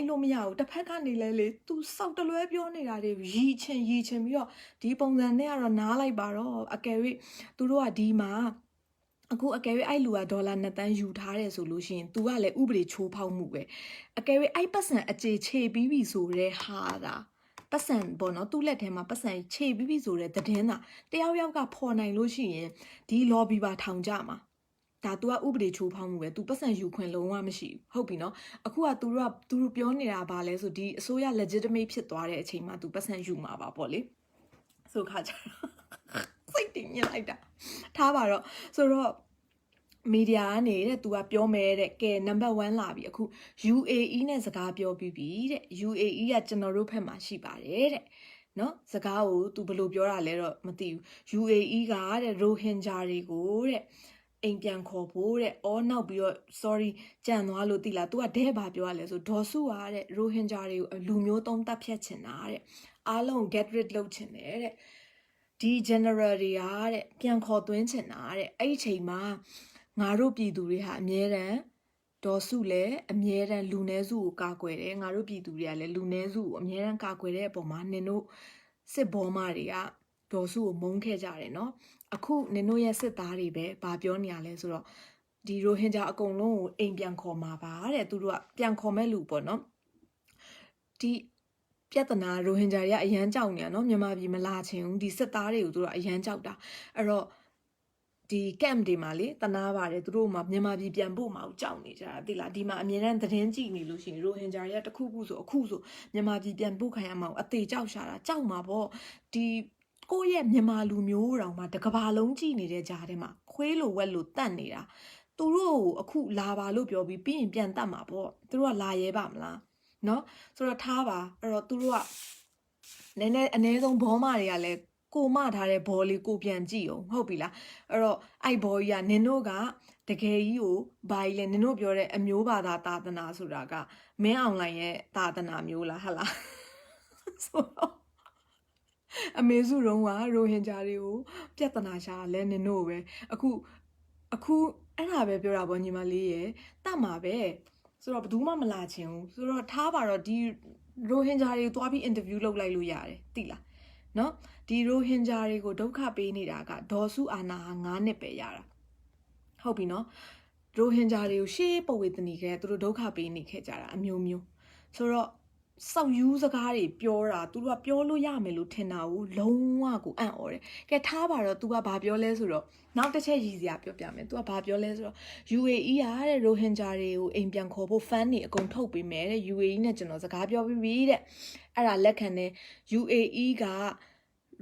A: လို့မရဘူးတစ်ဖက်ကနေလဲလေသူစောက်တလွဲပြောနေတာတွေရီချင်ပြီးတော့ဒီပုံစံနဲ့ကတော့နားလိုက်ပါတော့အကယ်၍သူတို့ကဒီမှာအခုအကယ်၍အဲ့လူကဒေါ်လာ2 သန်းယူထားတယ်ဆိုလို့ရှိရင် तू ကလည်းဥပဒေချိုးဖောက်မှုပဲအကယ်၍အဲ့ပတ်စံအခြေချေပြီးပြီဆိုတဲ့ဟာတာပတ်စံပေါ့နော်သူ့လက်ထဲမှာပတ်စံခြေပြီးပြီဆိုတဲ့သတင်းသာတယောက်ကဖော်နိုင်လို့ရှိရင်ဒီ lobby ပါထောင်ကြမှာ ဒါ तू ကဥပဒေချိုးဖောက်မှုပဲ तू ပတ်စံယူခွင့်လုံးဝမရှိဘူးဟုတ်ပြီနော်အခုက तू တို့ပြောနေတာပါလဲဆိုဒီအစိုးရ legitimate ဖြစ်သွားတဲ့အချိန်မှာ तू ပတ်စံယူမှာပါပေါ့လေဆိုခါကြစိတ်တင်ညစ်လိုက်တာထားပါတော့ဆိုတော့မီဒီယာကနေတဲ့ तू ကပြောမယ်တဲ့ကဲ number 1 လာပြီအခု UAE နဲ့စကားပြောပြီးပြီတဲ့ UAE ကကျွန်တော်တို့ဘက်မှာရှိပါတယ်တဲ့နော်စကားကို तू ဘယ်လိုပြောတာလဲတော့မသိဘူး UAE ကတဲ့ရိုဟင်ဂျာတွေကိုတဲ့အိမ်ပြန်ခေါ်ဖို့တဲ့အော်နောက်ပြီးတော့ sorry ကြံသွားလို့တိလား तू ကဒဲဘာပြောရလဲဆိုဒေါ်စုကတဲ့ရိုဟင်ဂျာတွေကိုလူမျိုးသုံးတပ်ဖြတ်ချင်တာတဲ့အားလုံး get rid လုပ်ချင်တယ်တဲ့ဒီ general တွေကတဲ့ပြန်ခေါ်သွင်းချင်တာတဲ့အဲ့ဒီချိန်မှာငါတို့ပြည်သူတွေဟာအမြဲတမ်းဒေါ်စုလည်းအမြဲတမ်းလူနည်းစုကိုကာကွယ်တယ်ငါတို့ပြည်သူတွေကလည်းလူနည်းစုကိုအမြဲတမ်းကာကွယ်တဲ့အပေါ်မှာနင်တို့စစ်ဘောမတွေကဒေါ်စုကိုမုန်းခဲ့ကြတယ်နော်အခုနင်တို့ရဲ့စစ်သားတွေပဲဗာပြောနေရလဲဆိုတော့ဒီရိုဟင်ဂျာအကုန်လုံးကိုအိမ်ပြန်ခေါ်မှာပါတဲ့သူတို့ကပြန်ခေါ်မဲ့လူပေါ့နော်ဒီပြဿနာရိုဟင်ဂျာတွေကအရန်ကြောက်နေရနော်မြန်မာပြည်မလာချင်ဘူးဒီစစ်သားတွေကိုသူတို့ကအရန်ကြောက်တာအဲ့တော့ဒီ camp တွေမှာလေတနာပါတယ်သူတို့မှာမြန်မာပြည်ပြန်ဖို့မအောင်ကြောက်နေကြတာသိလားဒီမှာအမြဲတမ်းသတင်းကြည့်နေလို့ရှိရင်ရိုဟင်ဂျာတွေကတခုခုဆိုအခုဆိုမြန်မာပြည်ပြန်ဖို့ခံရမှာအသေးကြောက်ရှာတာကြောက်မှာပေါ့ဒီကိုယ့်ရဲ့မြန်မာလူမျိုးတောင်မှတကဘာလုံးကြည့်နေတဲ့ကြားထဲမှာခွေးလိုဝက်လိုတတ်နေတာသူတို့ကိုအခုလာပါလို့ပြောပြီးရင်ပြန်တတ်မှာပေါ့သူတို့ကလာရဲပါမလားနော်ဆိုတော့ထားပါအဲ့တော့သူတို့ကနည်းနည်းအနည်းဆုံးဘောမတွေကလည်းကိုမထားတဲ့ဘောလေးကိုပြန်ကြည့်အောင်ဟုတ်ပြီလားအဲ့တော့အဲ့ဘောကြီးကနင်တို့ကတကယ်ကြီးကိုဘာကြီးလဲနင်တို့ပြောတဲ့အမျိုးဘာသာသာသနာဆိုတာကမင်းအောင်လိုင်ရဲ့သာသနာမျိုးလားဟဟလားဆိုတော့အမေစုတုံးကရိုဟင်ဂျာတွေကိုပြဿနာရှာလဲနင်တို့ပဲအခုအဲ့ဒါပဲပြောတာပေါ့ညီမလေးရဲ့တတ်မှာပဲဆိုတော့ဘယ်သူမှမလာချင်ဘူးဆိုတော့ထားပါတော့ဒီရိုဟင်ဂျာတွေကိုတွားပြီး interview လုပ်လိုက်လို့ရတယ်သိလားနော်ဒီရိုဟင်ဂျာတွေကိုဒုက္ခပေးနေတာကဒေါ်စုအာနာဟာ9နှစ်ပဲရတာဟုတ်ပြီနော်ရိုဟင်ဂျာတွေကိုရှေးပဝေသနီခဲ့သူတို့ဒုက္ခပေးနေခဲ့ကြတာအမျိုးမျိုးဆိုတော့စောက်ယူစကားတွေပြောတာသူတို့ကပြောလို့ရမယ်လို့ထင်တာကိုလုံးဝကိုအံ့ဩတယ်ကဲထားပါတော့ तू ကဘာပြောလဲဆိုတော့နောက်တစ်ချက်ရည်စရာပြောပြမယ် तू ကဘာပြောလဲဆိုတော့ UAE ကတဲ့ရိုဟင်ဂျာတွေကိုအိမ်ပြန်ခေါ်ဖို့ fund တွေအကုန်ထုတ်ပေးမယ်တဲ့ UAE နဲ့ကျွန်တော်စကားပြောပြီးပြီတဲ့အဲ့ဒါလက်ခံတယ် UAE က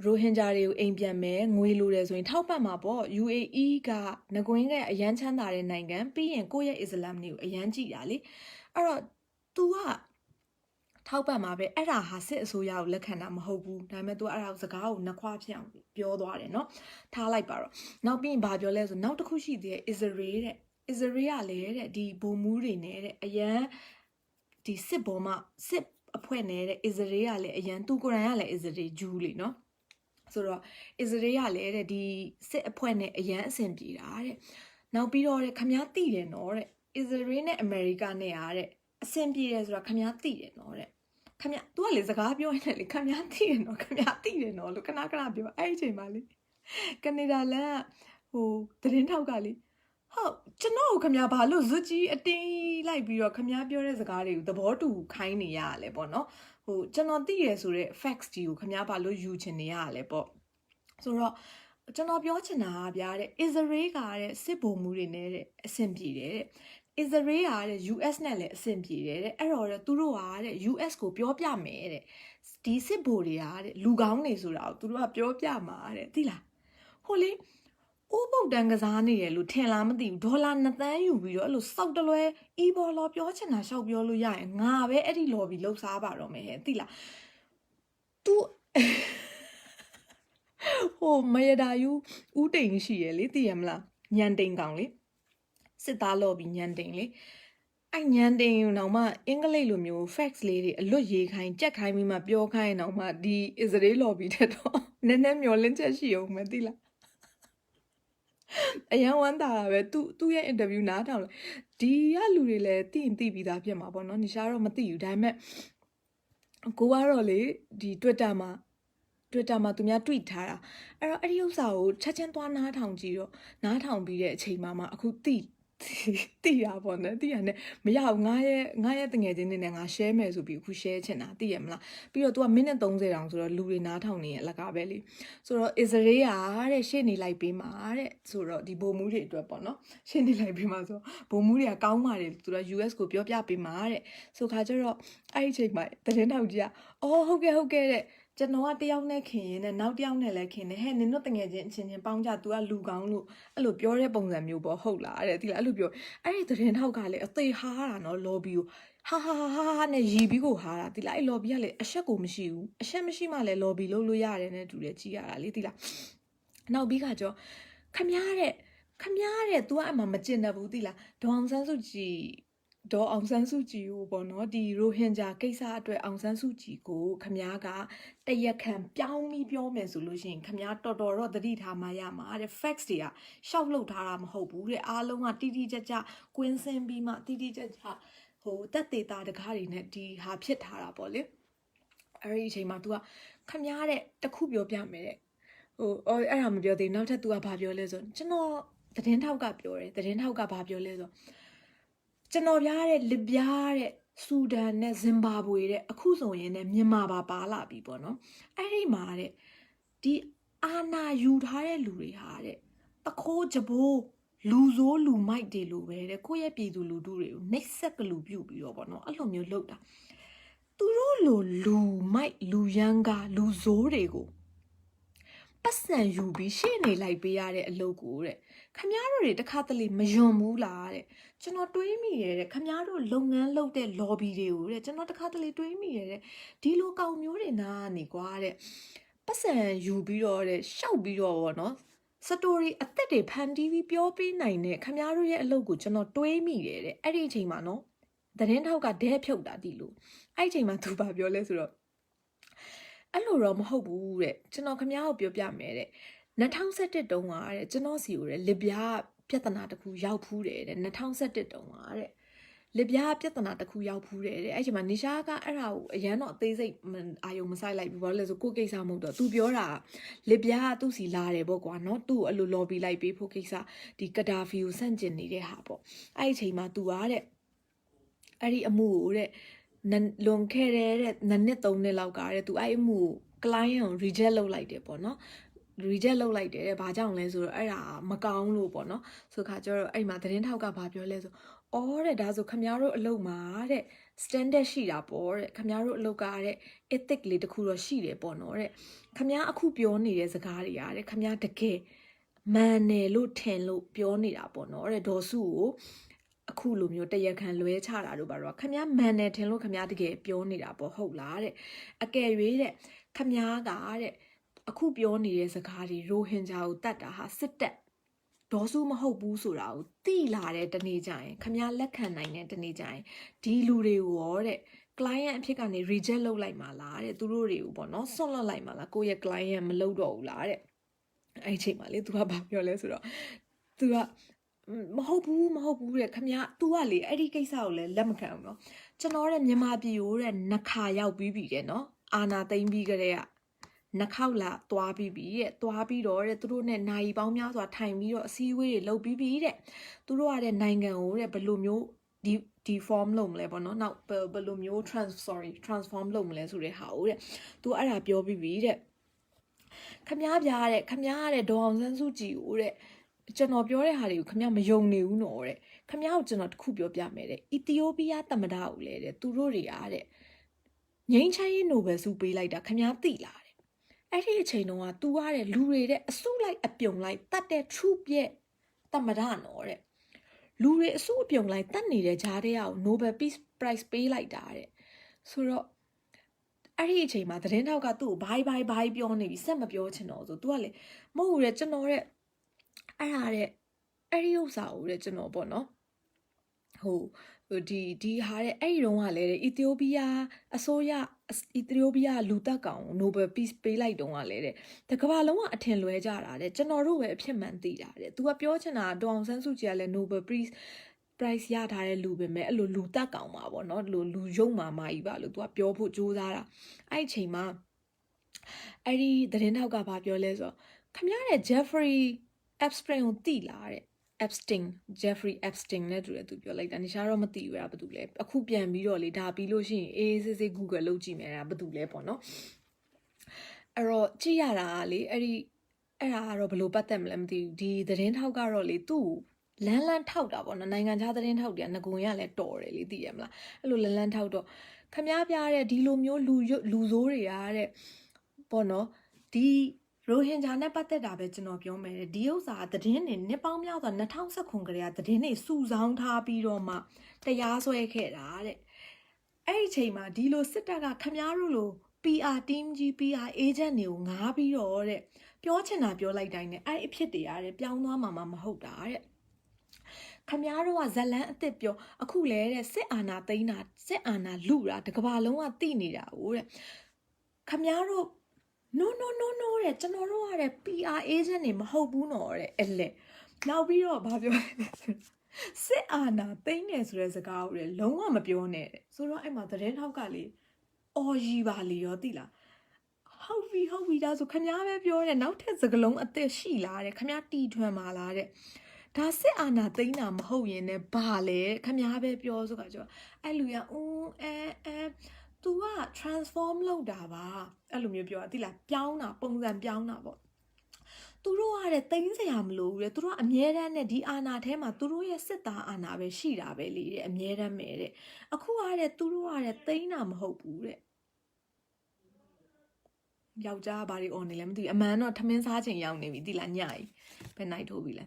A: ရိုဟင်ဂျာတွေကိုအိမ်ပြန်မယ်ငွေလိုတယ်ဆိုရင်ထောက်ပံ့မှာပေါ့ UAE ကငကွင်းကအရန်ချမ်းသာတဲ့နိုင်ငံပြီးရင်ကိုယ့်ရဲ့အစ္စလာမ်တွေကိုအရန်ကြည့်တာလေအဲ့တော့ तू ကထောက်ပံ့မှာပဲအဲ့ဒါဟာစစ်အစိုးရကိုလက်ခံတာမဟုတ်ဘူးဒါပေမဲ့ तू အဲ့ဒါကိုစကားကိုနှခွားဖြစ်အောင်ပြောသွားတယ်เนาะထားလိုက်ပါတော့နောက်ပြီးရင်ဘာပြောလဲဆိုနောက်တစ်ခုရှိသေးတယ် Israel တဲ့ Israel ကလည်းတဲ့ဒီဘုံမူးတွေနဲ့တဲ့အရန်ဒီစစ်ဘောမှစစ်အဖွဲ့နဲ့တဲ့ Israel ကလည်းအရန်သူကိုယ်တိုင်ကလည်း Israel ဂျူးလေเนาะဆိုတော့ Israel ကလည်းတဲ့ဒီစစ်အဖွဲ့နဲ့အရန်အဆင်ပြေတာတဲ့နောက်ပြီးတော့တဲ့ခမားတိတယ်နော်တဲ့ Israel နဲ့ America နဲ့အားတဲ့အဆင်ပြေတယ်ဆိုတာခမားတိတယ်နော်တဲ့ခမသူကလေစကားပြောနေတယ်လေခမသိတယ်နော်ခမသိတယ်နော်လို့ခဏပြောအဲ့ဒီချိန်မှာလေကနေဒါလန်ဟိုသတင်းထောက်ကလေဟုတ်ကျွန်တော်ခမဘာလို့ဇွတ်ကြီးအတင်းလိုက်ပြီးတော့ခမပြောတဲ့စကားတွေကိုသဘောတူခိုင်းနေရလဲပေါ့နော်ဟိုကျွန်တော်သိရဆိုတဲ့ facts ကြီးကိုခမဘာလို့ယူချင်နေရလဲပေါ့ဆိုတော့ကျွန်တော်ပြောချင်တာကဗျာတဲ့ Israel ကတဲ့စစ်ဗိုလ်မှူးတွေနဲ့တဲ့အဆင်ပြေတယ်တဲ့Israel ကတဲ့ US နဲ့လည်းအဆင်ပြေတယ်တဲ့အဲ့တော့သူတို့ကတဲ့ US ကိုပြောပြမယ်တဲ့ဒီစစ်ဗိုလ်တွေကတဲ့လူကောင်းနေဆိုတာကိုသူတို့ကပြောပြမှာတဲ့သိလားဟိုလေဥပုတ်တန်ကစားနေရလို့ထင်လားမသိဘူးဒေါ်လာ2သန်းယူပြီးတော့အဲ့လိုစောက်တလွဲအီဘော်လောပြောချင်တာရှောက်ပြောလို့ရရင်ငါပဲအဲ့ဒီ lobby လှုပ်စားပါတော့မယ်ဟဲ့သိလား तू ဟိုမရတာယူဦးတိန်ရှိရလေသိရမလားညံတိန်ကောင်လေစစ်သားလော်ပြီးညံတိန်လေအဲ့ညံတိန်တော့မှအင်္ဂလိပ်လိုမျိုး facts လေးတွေအလွတ်ရေးခိုင်းကြက်ခိုင်းပြီးမှပြောခိုင်းတော့မှဒီ Israel lobby တဲ့တော့နည်းနည်းမျောလင်းချက်ရှိအောင်မသိလားအရန်ဝမ်းတာပဲသူ့ရဲ့ interview နားထောင်လို့ဒီကလူတွေလည်းသိရင်သိပြီးသားဖြစ်မှာပေါ့နော်Nishaတော့မသိဘူးဒါပေမဲ့ကိုကတော့လေဒီ Twitter မှာသူများ tweet ထားတာအဲ့တော့အဲ့ဒီဥစ္စာကိုချက်ချင်းသွားနားထောင်ကြည့်တော့နားထောင်ပြီးတဲ့အချိန်မှာအခုသိ တိရပေါ့နော်တိရနဲ့မရဘူးငါရဲ့တငယ်ချင်းတွေနဲ့ငါ share မယ်ဆိုပြီးအခု share ချင်တာသိရမလားပြီးတော့ तू ကမိနစ်30တောင်ဆိုတော့လူတွေနားထောင်နေရအလကားပဲလေဆိုတော့ Israel ကတဲ့ရှေ့နေလိုက်ပေးမှာတဲ့ဆိုတော့ဒီဘုံမူတွေအတွက်ပေါ့နော်ရှေ့နေလိုက်ပေးမှာဆိုဘုံမူတွေကကောင်းပါတယ်သူက US ကိုပြောပြပေးမှာတဲ့ဆိုခါကျတော့အဲ့ဒီအချိန်မှာသတင်းထောက်ကြီးကအော်ဟုတ်ကဲ့တဲ့ကျွန်တော်ကတယောက်နဲ့ခင်ရင်နဲ့နောက်တယောက်နဲ့လည်းခင်တယ်ဟဲ့နင်တို့တငယ်ချင်းအချင်းချင်းပေါင်းကြ तू ကလူကောင်းလို့အဲ့လိုပြောတဲ့ပုံစံမျိုးပေါ့ဟုတ်လားတဲ့ဒီလားအဲ့လိုပြောအဲ့ဒီသတင်းထောက်ကလည်းအသေးဟားတာနော် lobby ကိုဟာနဲ့ရီပြီးကိုဟာတာဒီလားအဲ့ lobby ကလည်းအရှက်ကိုမရှိဘူးအရှက်မရှိမှလည်း lobby လုပ်လို့ရတယ်နဲ့တူတယ်ကြည်ရတာလေဒီလားနောက်ပြီးခါကျတော့ခမရတဲ့ तू ကအမှမကျင်တတ်ဘူးဒီလားဒေါအောင်ဆန်းစုကြည်ကိုပေါ့နော်ဒီရိုဟင်ဂျာကိစ္စအတွက်အောင်ဆန်းစုကြည်ကိုခမားကတရက်ခံပြောင်းပြီးပြောမယ်ဆိုလို့ရှိရင်ခမားတော်တော့သတိထားမှရမှာတဲ့ facts တွေကရှောက်လုပ်ထားတာမဟုတ်ဘူးတဲ့အားလုံးကတိတိကျကျကွင်းစင်းပြီးမှတိတိကျကျဟိုတက်သေးတာတကားတွေနဲ့ဒီဟာဖြစ်ထားတာပေါ့လေအဲ့ဒီအချိန်မှာ तू ကခမားတဲ့တခုပြောပြမယ်တဲ့ဟိုအဲ့ဒါမပြောသေးနောက်ထပ် तू ကဘာပြောလဲဆိုကျွန်တော်သတင်းထောက်ကပြောတယ်သတင်းထောက်ကဘာပြောလဲဆိုကျွန်တော်ပြားတဲ့လစ်ပြားတဲ့ဆူဒန်နဲ့ဇင်ဘာဘွေတဲ့အခုဆိုရင်လည်းမြန်မာပါလာပြီပေါ့နော်အဲ့ဒီမှာတဲ့ဒီအာနာယူထားတဲ့လူတွေဟာတဲ့တခိုးကြဘိုးလူဆိုးလူမိုက်တွေလိုပဲတဲ့ကိုယ့်ရဲ့ပြည်သူလူထုတွေကိုနှိပ်စက်ကလူပြုတ်ပြီးတော့ပေါ့နော်အဲ့လိုမျိုးလုပ်တာသူတို့လိုလူမိုက်လူရန်ကလူဆိုးတွေကိုပတ်စံယူပြီးရှေ့နေလိုက်ပေးရတဲ့အလုပ်ကိုတဲ့ခမားတို့တွေတခါတလေမယွန်ဘူးလားတဲ့ကျွန်တော်တွေးမိရတဲ့ခမားတို့လုပ်ငန်းလုပ်တဲ့ lobby တွေကိုတဲ့ကျွန်တော်တခါတလေတွေးမိရတဲ့ဒီလိုကောင်မျိုးတွေနာနေကွာတဲ့ပတ်စံယူပြီးတော့တဲ့ရှောက်ပြီးတော့ပေါ့နော်စတိုရီအသက်တွေဖန်တီးပြီးပြောပေးနိုင်တဲ့ခမားတို့ရဲ့အလုပ်ကိုကျွန်တော်တွေးမိတယ်တဲ့အဲ့ဒီအချိန်မှာနော်သတင်းထောက်ကဒဲဖြုတ်တာဒီလိုအဲ့ဒီအချိန်မှာသူဘာပြောလဲဆိုတော့အဲ့လိုတော့မဟုတ်ဘူးတဲ့ကျွန်တော်ခမားကိုပြောပြမယ်တဲ့2011တုန်းကတဲ့ကျွန်တော်စီကိုတဲ့လစ်ပြားပြဿနာတစ်ခုရောက်ဖူးတယ်တဲ့2011တုန်းကတဲ့လစ်ပြားပြဿနာတစ်ခုရောက်ဖူးတယ်တဲ့အဲ့ချိန်မှာနီရှာကအဲ့ဒါကိုအရန်တော့အသေးစိတ်အာယုံမဆိုင်လိုက်ဘူးဘာလို့လဲဆိုကိုကိစ္စမဟုတ်တော့ तू ပြောတာလစ်ပြားကသူ့စီလာတယ်ပေါ့ကွာနော်သူ့ကိုအဲ့လို lobby လိုက်ပေးဖို့ကိစ္စဒီကဒါဖီကိုဆန့်ကျင်နေတဲ့ဟာပေါ့အဲ့ဒီချိန်မှာ तू ကတဲ့အဲ့ဒီအမှုကိုတဲ့လွန်ခဲ့တဲ့နှစ်3နှစ်လောက်ကတဲ့ तू အဲ့အမှုကို client ကို reject လုပ်လိုက်တယ်ပေါ့နော်reject လုပ်လိုက်တယ်တဲ့ဘာကြောင့်လဲဆိုတော့အဲ့ဒါမကောင်းလို့ပေါ့နော်ဆိုခါကျတော့အဲ့မှာသတင်းထောက်ကဘာပြောလဲဆိုအော်တဲ့ဒါဆိုခမ ्या တို့အလုပ်မှာတဲ့ standard ရှိတာပေါ့တဲ့ခမ ्या တို့အလုပ်ကတဲ့ ethic လေးတစ်ခုတော့ရှိတယ်ပေါ့နော်တဲ့ခမ ्या အခုပြောနေတဲ့စကားတွေတဲ့ခမ ्या တကယ်မန်တယ်လို့ထင်လို့ပြောနေတာပေါ့နော်တဲ့ဒေါ်စုကိုအခုလိုမျိုးတရခံလွဲချတာတို့ပါတော့ခမ ्या မန်တယ်ထင်လို့ခမ ्या တကယ်ပြောနေတာပေါ့ဟုတ်လားတဲ့အကယ်၍တဲ့ခမ ्या ကတဲ့အခုပြောနေတဲ့စကားတွေရိုဟင်ဂျာကိုတတ်တာဟာစစ်တပ်ဒေါ်စုမဟုတ်ဘူးဆိုတာကိုသိလာတဲ့တနေ့ကျရင်ခမ ्या လက်ခံနိုင်တဲ့တနေ့ကျရင်ဒီလူတွေကိုရောတဲ့ client အဖြစ်ကနေ reject လုပ်လိုက်မှာလားတဲ့သူတို့တွေကိုပေါ့နော်ဆွန့်လွတ်လိုက်မှာလားကိုယ့်ရဲ့ client မလုပ်တော့ဘူးလားတဲ့အဲ့ဒီချိန်မှာလေ तू ကဘာပြောလဲဆိုတော့ तू ကမဟုတ်ဘူးတဲ့ခမ ्या तू ကလေအဲ့ဒီကိစ္စကိုလည်းလက်မခံဘူးနော်ကျွန်တော်တဲ့မြန်မာပြည်ကိုတဲ့နှစ်ခါရောက်ပြီးပြီတဲ့နော်အာနာသိမ့်ပြီးကြတဲ့ကနှစ်ခေါက်လာသွားပြီးပြီတဲ့သွားပြီးတော့တဲ့သူတို့နဲ့နိုင်ပေါင်းများစွာထိုင်ပြီးတော့အစည်းအဝေးတွေလုပ်ပြီးပြီတဲ့သူတို့ကတဲ့နိုင်ငံကိုတဲ့ဘယ်လိုမျိုးဒီ form လုပ်မလဲပေါ့နော်နောက်ဘယ်လိုမျိုး transform လုပ်မလဲဆိုတဲ့ဟာကိုတဲ့သူအဲ့ဒါပြောပြီးပြီတဲ့ခမ ्या ပြားတဲ့ခမ ्या တဲ့ဒေါအောင်ဆန်းစုကြည်ကိုတဲ့ကျွန်တော်ပြောတဲ့ဟာတွေကိုခမ ्या မယုံနေဘူးနော်တဲ့ခမ ्या ကိုကျွန်တော်တခုပြောပြမယ်တဲ့အီသီယိုးပီးယားသမ္မတကိုလေတဲ့သူတို့တွေအားတဲ့ငိမ့်ချမ်းရေးနိုဘယ်ဆုပေးလိုက်တာခမ ्या သိလားအဲ့ဒီအချိန်တုန်းက तू ကတဲ့လူတွေတဲ့အစုလိုက်အပြုံလိုက်တတ်တဲ့ troop ရဲ့တမရနော်တဲ့လူတွေအစုအပြုံလိုက်တတ်နေတဲ့ဂျားတဲ့အောင် Nobel Peace Prize ပေးလိုက်တာတဲ့ဆိုတော့အဲ့ဒီအချိန်မှာသတင်းထောက်ကသူ့ကိုဘိုင်းပြောနေပြီစက်မပြောချင်တော့ဆို तू ကလေမဟုတ်ဘူးတဲ့ကျွန်တော်တဲ့အဲ့ဟာတဲ့အဲ့ဒီဥစ္စာကိုတဲ့ကျွန်တော်ပေါ့နော်ဟိုဒီဟာတဲ့အဲ့ဒီတော့ကလည်းအီသီယိုးပီးယားအစိုးရအီသီယိုးပီးယားလူတက်ကောင် Nobel Peace ပေးလိုက်တော့ကလည်းတဲ့တကဘာလုံးကအထင်လွဲကြတာတဲ့ကျွန်တော်တို့ပဲအဖြစ်မှန်သိတာတဲ့ तू ကပြောချင်တာဒေါအောင်ဆန်းစုကြည်ကလည်း Nobel Prize ရထားတဲ့လူပဲမဲ့အဲ့လိုလူတက်ကောင်ပါပေါ့နော်လူရုံမာမာကြီးပါလို့ तू ကပြောဖို့ကြိုးစားတာအဲ့ဒီချိန်မှာအဲ့ဒီသတင်းထောက်ကဘာပြောလဲဆိုတော့ခမရတဲ့ Jeffrey Epstein ကိုသိလားတဲ့ Epstein Jeffrey Epstein နဲ့တူတယ်သူပြောလိုက်တာNishaတော့မသိဘူးအဲ့ဒါဘာတူလဲအခုပြန်ပြီးတော့လေဒါပြီးလို့ရှိရင်အေးစစ်စစ် Google လုပ်ကြည့်မယ်အဲ့ဒါဘာတူလဲပေါ့နော်အဲ့တော့ကြည့်ရတာကလေအဲ့ဒါကတော့ဘယ်လိုပတ်သက်မလဲမသိဘူးဒီသတင်းထောက်ကတော့လေသူ့လန်းထောက်တာပေါ့နော်နိုင်ငံခြားသတင်းထောက်တွေကငကုံရလဲတော်တယ်လေသိရမလားအဲ့လိုလန်းထောက်တော့ခမားပြတဲ့ဒီလိုမျိုးလူဆိုးတွေကတဲ့ပေါ့နော်ဒီရိုဟင်ဂျာနဲ့ပတ်သက်တာပဲကျွန်တော်ပြောမယ်ဒီဥစ္စာသတင်းတွေနှစ်ပေါင်းများစွာ2019ကတည်းကသတင်းတွေစုဆောင်းထားပြီးတော့မှတရားစွဲခဲ့တာတဲ့အဲ့ဒီချိန်မှာဒီလိုစစ်တပ်ကခမားတို့လို PR team ကြီး PR agent တွေကိုငားပြီးတော့တဲ့ပြောချင်တာပြောလိုက်တိုင်းနဲ့အဲ့အဖြစ်တွေရတယ်ပြောင်းသွားမှာမဟုတ်တာတဲ့ခမားတို့ကဇလန်းအစ်စ်ပြောအခုလဲတဲ့စစ်အာဏာသိမ်းတာစစ်အာဏာလူတာတကဘာလုံးကတိနေတာဟိုတဲ့ခမားတို့ no တဲ့ကျွန်တော်တို့ကတဲ့ PR agent တွေမဟုတ်ဘူးနော်တဲ့အဲ့လေနောက်ပြီးတော့ဘာပြောစစ်အာဏာသိမ်းတယ်ဆိုတဲ့စကားကိုလေလုံးဝမပြောနဲ့တဲ့ဆိုတော့အဲ့မှာသတင်းထောက်ကလေအော်ကြီးပါလေရောသိလားဟုတ်ပြီဒါဆိုခမားပဲပြောတယ်နောက်ထပ်စကလုံးအသက်ရှိလားတဲ့ခမားတီထွင်ပါလားတဲ့ဒါစစ်အာဏာသိမ်းတာမဟုတ်ရင်လည်းဘာလဲခမားပဲပြောဆိုကကြောအဲ့လူကतू က transform လုပ်တာပါအဲ့လိုမျိုးပြောတာသိလားပြောင်းတာပုံစံပြောင်းတာပေါ့သူတို့ကတဲ့သိမ်းစရာမလိုဘူးတဲ့သူတို့ကအမြဲတမ်းနဲ့ဒီအာဏာထဲမှာသူတို့ရဲ့စစ်သားအာဏာပဲရှိတာပဲလေတဲ့အမြဲတမ်းပဲတဲ့အခုကတဲ့သူတို့ကတဲ့သိမ်းတာမဟုတ်ဘူးတဲ့ယောက်ျားဘာတွေအော်နေလဲမသိဘူးအမှန်တော့ထမင်းစားချိန်ရောက်နေပြီသိလားညကြီးဘယ်နိုင်ထိုးပြီလဲ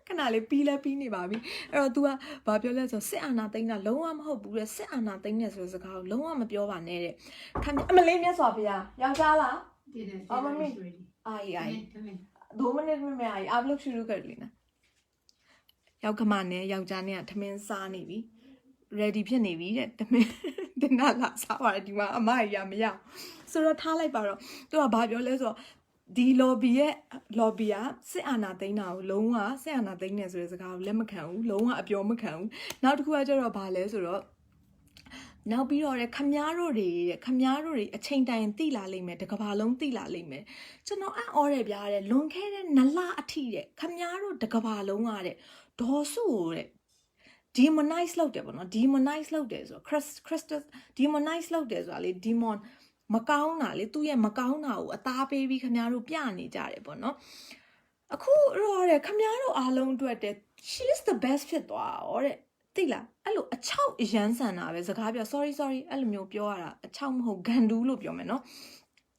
A: ခဏလေးပြီးနေပါပြီအဲ့တော့ तू ကဘာပြောလဲဆိုစစ်အာဏာသိမ်းတာလုံးဝမဟုတ်ဘူးတဲ့စစ်အာဏာသိမ်းတယ်ဆိုတဲ့စကားကိုလုံးဝမပြောပါနဲ့တဲ့အမလေးမြတ်စွာဘုရားယောက်ျားလားအော်မမေအာ2 minute में आई आप लोग शुरू कर लेना ရောက်ခမနဲ့ယောက်ျားနဲ့ကထမင်းစားနေပြီ ready ဖြစ်နေပြီတဲ့ထမင်းတင်လာစားပါတယ်ဒီမှာအမကြီးကမရဆိုတော့ထားလိုက်ပါတော့ तू ကဘာပြောလဲဆိုတော့ဒီ lobby ကစစ်အာဏာသိမ်းတာကိုလုံးဝစစ်အာဏာသိမ်းနေဆိုတဲ့စကားကိုလက်မခံဘူးလုံးဝအပြောမခံဘူးနောက်တစ်ခုကကျတော့ဘာလဲဆိုတော့နောက်ပြီးတော့ခမားတို့တွေအချိန်တိုင်တိလာလိမ့်မယ်တကဘာလုံးတိလာလိမ့်မယ်ကျွန်တော်အံ့ဩတယ်ဗျာတဲ့လွန်ခဲ့တဲ့2 လအထိတဲ့ခမားတို့တကဘာလုံးကတဲ့ဒေါ်စုကိုတဲ့ demonize လုပ်တယ်ပေါ့နော် demonize လုပ်တယ်ဆိုတော့ Christus demonize လုပ်တယ်ဆိုတာလေ demon မကောင်းတာလေသူ့ရဲ့မကောင်းတာကိုအသားပေးပြီးခမားတို့ပြနေကြတယ်ပေါ့နော်အခုတော့တဲ့ခမားတို့အားလုံးအတွက်တဲ့ she is the best ဖြစ်သွားတာတဲ့သိလားအဲ့လိုအချောက်အရန်ဆန်တာပဲစကားပြော sorry အဲ့လိုမျိုးပြောရတာအချောက်မဟုတ်ဂန်ဒူးလို့ပြောမယ်နော်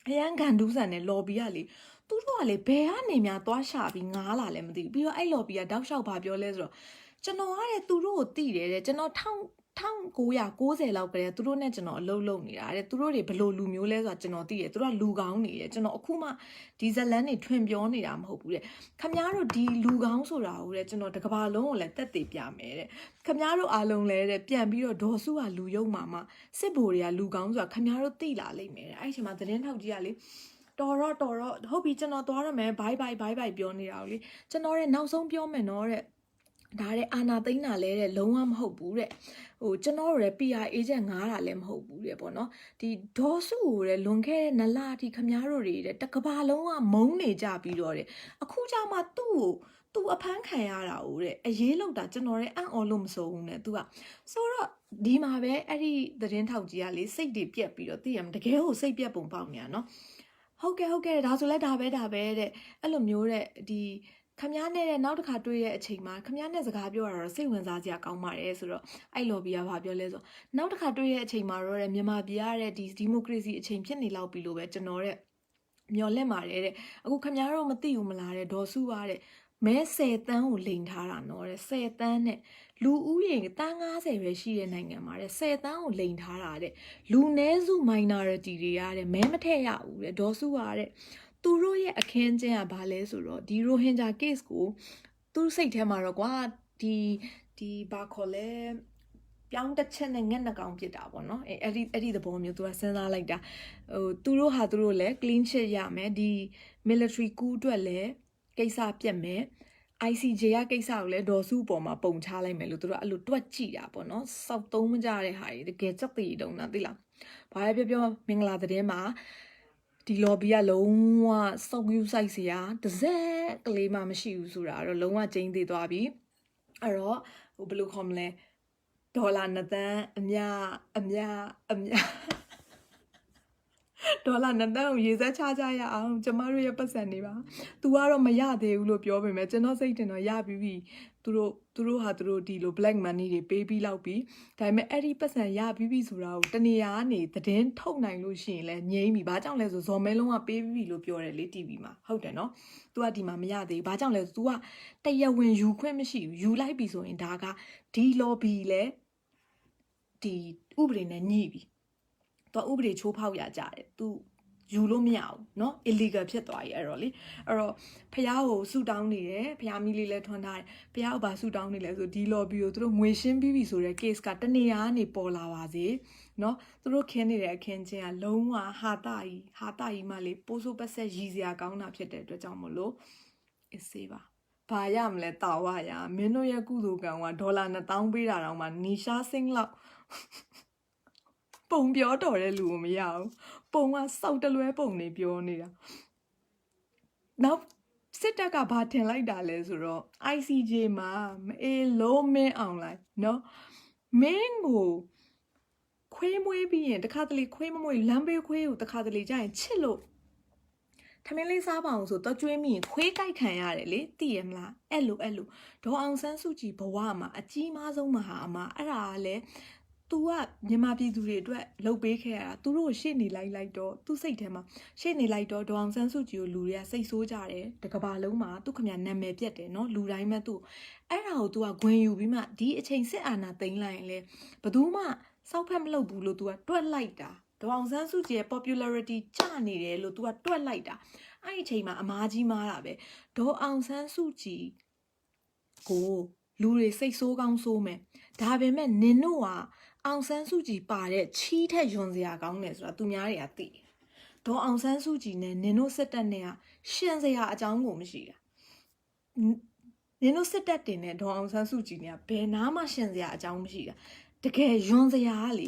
A: အရန်ဂန်ဒူးဆန်တဲ့ lobby ကလေသူတို့ကလေဘယ်ကနေများသွားရှာပြီးငားလာလဲမသိဘူးပြီးတော့အဲ့ lobby ကတောက်လျှောက်ဘာပြောလဲဆိုတော့ကျွန်တော်ကတဲ့သူတို့ကိုတိတယ်တဲ့ကျွန်တော်1990လောက်ကတည်းကသူတို့နဲ့ကျွန်တော်အလုပ်လုပ်နေတာတဲ့သူတို့တွေဘယ်လိုလူမျိုးလဲဆိုတာကျွန်တော်သိတယ်သူတို့ကလူကောင်းနေတယ်ကျွန်တော်အခုမှဒီဇလန်တွေထွင်ပြောနေတာမဟုတ်ဘူးတဲ့ခမားတို့ဒီလူကောင်းဆိုတာကိုတဲ့ကျွန်တော်တကဘာလုံးကိုလည်းတက်တည်ပြမယ်တဲ့ခမားတို့အားလုံးလည်းတဲ့ပြန်ပြီးတော့ဒေါ်စုကလူယုံမှာမှစစ်ဘိုတွေကလူကောင်းဆိုတာခမားတို့သိလာလိမ့်မယ်တဲ့အဲ့ဒီချိန်မှာသတင်းထောက်ကြီးကလေတော်ဟုတ်ပြီကျွန်တော်သွားရမယ်ဘိုင်ပြောနေတာကိုလေကျွန်တော်ရဲ့နောက်ဆုံးပြောမယ်နော်တဲ့ဒါတဲ့အာနာသိန်းတာလဲတဲ့လုံးဝမဟုတ်ဘူးတဲ့ဟိုကျွန်တော်တို့ရဲ့ PR agent ငားတာလည်းမဟုတ်ဘူးတဲ့ပေါ့နော်ဒီဒေါ်စုကိုတဲ့လွန်ခဲ့တဲ့2 လအထိခမားတို့တွေတဲ့တကဘာလုံးကမုန်းနေကြပြီးတော့တဲ့အခုကျမှသူ့အဖမ်းခံရတာဟိုတဲ့အရေးလောက်တာကျွန်တော်ရဲ့အံ့ဩလို့မစိုးဘူးနဲ့သူကဆိုတော့ဒီမှာပဲအဲ့ဒီသတင်းထောက်ကြီးကလေစိတ်တွေပြက်ပြီးတော့သိရမတကယ်ကိုစိတ်ပြက်ပုံပေါက်နေတာနော်ဟုတ်ကဲ့ဒါဆိုလဲဒါပဲတဲ့အဲ့လိုမျိုးတဲ့ဒီခမားနဲ့နောက်တစ်ခါတွေ့တဲ့အချိန်မှာခမားနဲ့စကားပြောရတော့စိတ်ဝင်စားစရာကောင်းပါတယ်ဆိုတော့အဲ့ lobby ကဘာပြောလဲဆိုနောက်တစ်ခါတွေ့တဲ့အချိန်မှာတော့မြန်မာပြည်ရတဲ့ဒီဒီမိုကရေစီအချိန်ဖြစ်နေလောက်ပြီလို့ပဲကျွန်တော်တဲ့မျော်လင့်ပါတယ်တဲ့အခုခမားတို့မသိဘူးမလားတဲ့ဒေါ်စုကတဲ့မဲ10 သန်းကိုလိန်ထားတာနော်တဲ့10 သန်းနဲ့လူဦးရေတန်း90ပဲရှိတဲ့နိုင်ငံမှာတဲ့10 သန်းကိုလိန်ထားတာတဲ့လူနည်းစု minority တွေရတဲ့မဲမထည့်ရဘူးတဲ့ဒေါ်စုကတဲ့သူတို့ရဲ့အခင်းကျင်းကဘာလဲဆိုတော့ဒီ Rohingya case ကိုသူစိတ်ထဲမှာတော့ကွာဒီဘာခေါ်လဲပြောင်းတစ်ချက်နဲ့ငက်နှကောင်ပြစ်တာပေါ့နော်အဲ့ဒီသဘောမျိုးသူကစဉ်းစားလိုက်တာဟိုသူတို့လည်း clean sheet ရမယ်ဒီ military coup အတွက်လည်းကိစ္စပြတ်မယ် ICJ ကကိစ္စကိုလည်းဒေါ်စုပေါ်မှာပုံချလိုက်မယ်လို့သူတို့အဲ့လိုတွက်ကြည့်တာပေါ့နော်စောက်သုံးမကြတဲ့ဟာတွေတကယ်စက်တည်တုံးတာသိလားဘာပဲပြောမင်္ဂလာသတင်းမှာ ဒီ lobby ကလုံးဝစောက်ယူဆိုင်စရာတစ်စက်ကလေးမှမရှိဘူးဆိုတာတော့လုံးဝကျင်းသေးသွားပြီအဲ့တော့ဟိုဘယ်လိုခေါ်မလဲဒေါ်လာ2သန်းအမြဒေါ်လာ2သန်းကိုရေစက်ချကြရအောင်ကျမတို့ရဲ့ပတ်စံနေပါ तू ကတော့မရသေးဘူးလို့ပြောပေမဲ့ကျွန်တော်စိတ်တင်တော့ရပြီသူတို့ဟာသူတို့ဒီလို black money တွေပေးပြီးလောက်ပြီဒါပေမဲ့အဲ့ဒီပတ်စံရပြီဆိုတာကိုတနေရာကနေသတင်းထုတ်နိုင်လို့ရှိရင်လဲငြိမ်းပြီဘာကြောင့်လဲဆိုဇော်မဲလုံးကပေးပြီလို့ပြောတယ်လေ TV မှာဟုတ်တယ်နော် तू ကဒီမှာမရသေးဘူးဘာကြောင့်လဲဆို तू ကတရားဝင်ယူခွင့်မရှိဘူးယူလိုက်ပြီဆိုရင်ဒါကဒီ lobby လဲဒီဥပဒေနဲ့ညှိပြီတော့ဥပဒေချိုးဖောက်ရကြတယ်သူယူလို့မရဘူးเนาะ illegal ဖြစ်သွားပြီအဲ့တော့လေအဲ့တော့ဖះကိုဆူတောင်းနေတယ်ဖះမီလေးလည်းထွန်းထားတယ်ဖះကိုဘာဆူတောင်းနေလဲဆိုဒီ lobby ကိုသူတို့ငွေရှင်းပြီးပြီဆိုတဲ့ case ကတနေရာကနေပေါ်လာပါစေเนาะသူတို့ခင်းနေတဲ့အခင်းချင်းကလုံးဝဟာတာကြီးမှလေပိုးဆိုးပတ်ဆက်ရည်စရာကောင်းတာဖြစ်တဲ့အတွက်ကြောင့်မလို့အစေးပါဘာရမလဲတာဝရမင်းတို့ရဲ့ကုသိုလ်ကံကဒေါ်လာ1000ပေးတာတော့မှနီရှာစင်းလောက်ပုံပြောတော်တဲ့လူကိုမရဘူးပုံကစောက်တလွဲပုံနေပြောနေတာနောက်စစ်တပ်ကဘာထင်လိုက်တာလဲဆိုတော့ ICJ မှာမအေးလုံးမင်းအောင်လိုက်เนาะမင်းကိုခွေးမွေးပြီးရင်တခါတလေခွေးမမွေးလမ်းဘေးခွေးကိုတခါတလေကြာရင်ချစ်လို့ထမင်းလေးစားပါအောင်ဆိုတော့ကျွေးမိရင်ခွေးကြိုက်ခံရတယ်လေသိရမလားအဲ့လိုဒေါ်အောင်ဆန်းစုကြည်ဘဝမှာအကြီးမားဆုံးမဟာအမအဲ့ဒါကလည်းतू ကမြန်မာပြည်သူတွေအတွက်လှုပ်ပေးခဲ့ရတာသူတို့ရှေ့နေလိုက်တော့သူ့စိတ်ထဲမှာရှေ့နေလိုက်တော့ဒေါအောင်ဆန်းစုကြည်ကိုလူတွေကစိတ်ဆိုးကြတယ်တကဘာလုံးမှာသူ့ခမနာမည်ပြတ်တယ်နော်လူတိုင်းမဲ့သူ့အဲ့ဒါကို तू ကဂွင်ယူပြီးမှဒီအချိန်စစ်အာဏာသိမ်းလိုက်ရင်လေဘသူမှစောက်ဖက်မလုပ်ဘူးလို့ तू ကတွက်လိုက်တာဒေါအောင်ဆန်းစုကြည်ရဲ့ popularity ကျနေတယ်လို့ तू ကတွက်လိုက်တာအဲ့ဒီအချိန်မှာအမားကြီးမားတာပဲဒေါအောင်ဆန်းစုကြည်ကိုလူတွေစိတ်ဆိုးကောင်းဆိုးမယ်ဒါပေမဲ့နင်တို့ကအောင်ဆန်းစုကြည်ပါတဲ့ချီးထက်ယွန်စရာကောင်းတယ်ဆိုတာသူများတွေကသိတယ်။ဒေါ်အောင်ဆန်းစုကြည်နဲ့နင်တို့စစ်တပ်နဲ့ကရှင်စရာအကြောင်းကိုမရှိတာ။နင်တို့စစ်တပ်တင်နဲ့ဒေါ်အောင်ဆန်းစုကြည်နဲ့ကဘယ်နာမှရှင်စရာအကြောင်းမရှိတာ။တကယ်ယွန်စရာကလေ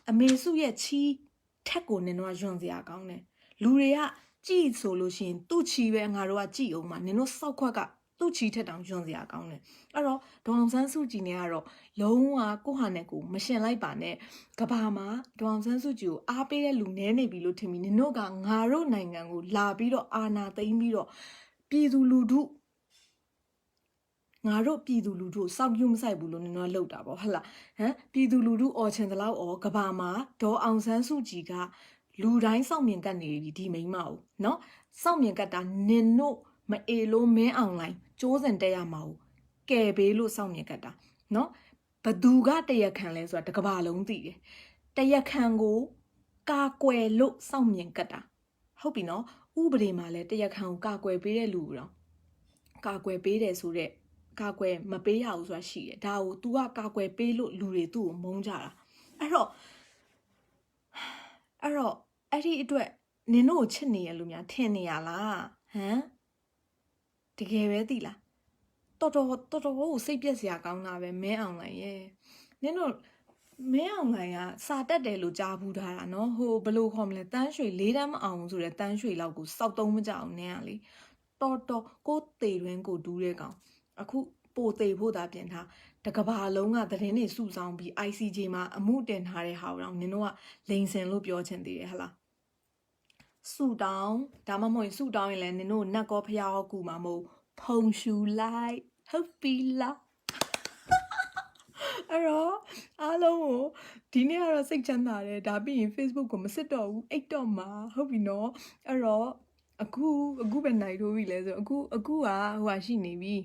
A: အမေစုရဲ့ချီးထက်ကိုနင်တို့ကယွန်စရာကောင်းတယ်။လူတွေကကြည်ဆိုလို့ရှိရင်သူ့ချီးပဲငါတို့ကကြည်အောင်မှာနင်တို့စောက်ခွက်ကသူ့ချီထက်တောင်ယွန်စရာကောင်းတယ်အဲ့တော့ဒေါအောင်ဆန်းစုကြည်နဲ့ကတော့လုံးဝကိုဟာနဲ့ကိုမရှင်လိုက်ပါနဲ့ကဘာမှာဒေါအောင်ဆန်းစုကြည်ကိုအားပေးတဲ့လူနည်းနေပြီလို့ထင်ပြီးနင်တို့ကငါတို့နိုင်ငံကိုလာပြီးတော့အာဏာသိမ်းပြီးတော့ပြည်သူလူထုငါတို့ပြည်သူလူထုစောင့်ကြည့်မဆိုင်ဘူးလို့နင်တို့ကလှုပ်တာပေါ့ဟုတ်လားဟမ်ပြည်သူလူထုအော်ချင်တဲ့လောက်အော်ကဘာမှာဒေါအောင်ဆန်းစုကြည်ကလူတိုင်းစောင့်မြင်ကတ်နေပြီဒီမိန်းမကိုเนาะစောင့်မြင်ကတ်တာနင်တို့မအေလို့မင်းအောင်လိုက်ကျိုးစင်တက်ရမှာကိုကဲပေးလို့စောင့်မြင်ကတ်တာเนาะဘသူကတရခံလဲဆိုတာတကဘာလုံးသိတယ်တရခံကိုကာကွယ်လို့စောင့်မြင်ကတ်တာဟုတ်ပြီเนาะဥပဒေမှာလဲတရခံကိုကာကွယ်ပေးတဲ့လူတော့ကာကွယ်ပေးတယ်ဆိုတော့ကာကွယ်မပေးရဘူးဆိုတာရှိတယ်ဒါကို तू ကကာကွယ်ပေးလို့လူတွေသူ့ကိုမုန်းကြတာအဲ့တော့အဲ့ဒီအတွက်နင်တို့ကိုချစ်နေရလို့များထင်နေရလားဟမ်တကယ်ပဲသိလားတော်တော်ကိုစိတ်ပြက်စရာကောင်းတာပဲမင်းအောင်လိုက်ရဲ့နင်တို့မင်းအောင်လိုက်ကစာတက်တယ်လို့ကြားဘူးထားတာနော်ဟိုဘယ်လိုခေါ်မလဲတန်းရွှေ၄တန်းမအောင်ဆိုတဲ့တန်းရွှေလောက်ကိုစောက်သုံးမကြအောင်နင်းရလေတော်ကိုတေတွင်ကိုဒူးတဲ့ကောင်အခုပိုတေဖို့သာပြင်ထားတကဘာလုံးကသတင်းတွေစုဆောင်ပြီး ICJ မှာအမှုတင်ထားတဲ့ဟာတော့နင်တို့ကလိန်စင်လို့ပြောချင်သေးတယ်ဟလားစုတောင်းဒါမှမဟုတ်စုတောင်းရင်လည်းနင်တို့နတ်ကောဖျားဟောကူမှာမဟုတ်ဖုံရှူလိုက်ဟုတ်ပြီလားအဲ့တော့အားလုံးကိုဒီနေ့ကတော့စိတ်ချမ်းသာတယ်ဒါပြီးရင် Facebook ကိုမစစ်တော့ဘူးအိတ်တော့မှာဟုတ်ပြီနော်အဲ့တော့အခုပဲနိုင်ထိုးပြီလဲဆိုအခုကဟိုဟာရှိနေပြီ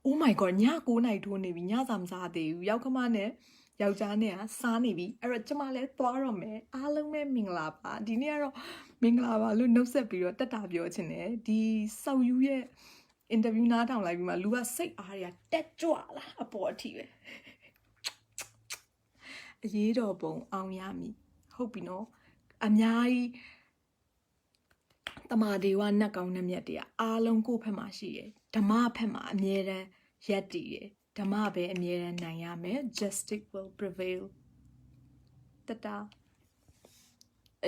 A: Oh my god ည9နိုင်ထိုးနေပြီညစာမစားသေးဘူးရောက်ခမနဲ့ယောက်ျားနဲ့ကစားနေပြီအဲ့တော့ကျမလည်းသွားတော့မယ်အားလုံးပဲမင်္ဂလာပါဒီနေ့ကတော့မင်္ဂလာပါလို့နှုတ်ဆက်ပြီးတော့တက်တာပြောချင်တယ်ဒီဆောက်ယူရဲ့အင်တာဗျူးနားထောင်လိုက်ပြီးမှလူကစိတ်အားရတက်ကြွလာအပေါ်အထိပဲအရေးတော်ပုံအောင်ရမည်ဟုတ်ပြီနော်အများကြီးတမာဒေဝနတ်ကောင်းတဲ့မြတ်တရားအားလုံးကိုယ့်ဖက်မှာရှိရယ်ဓမ္မဖက်မှာအမြဲတမ်းရက်တည်ရယ်ဓမ္မပဲအမြဲတမ်းနိုင်ရမယ် justice will prevail တတာ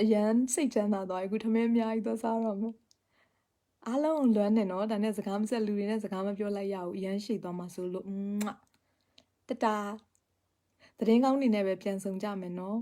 A: အရန်စိတ်ချမ်းသာသွားပြီအခုထမင်းအများကြီးသွားစားတော့မယ်အားလုံးလွမ်းနေနော်ဒါနဲ့စကားမဆက်လူတွေနဲ့စကားမပြောလိုက်ရဘူးအရန်ရှိသွားမှာဆိုလို့တတာသတင်းကောင်းနေနဲ့ပဲပြန်ဆောင်ကြမယ်နော်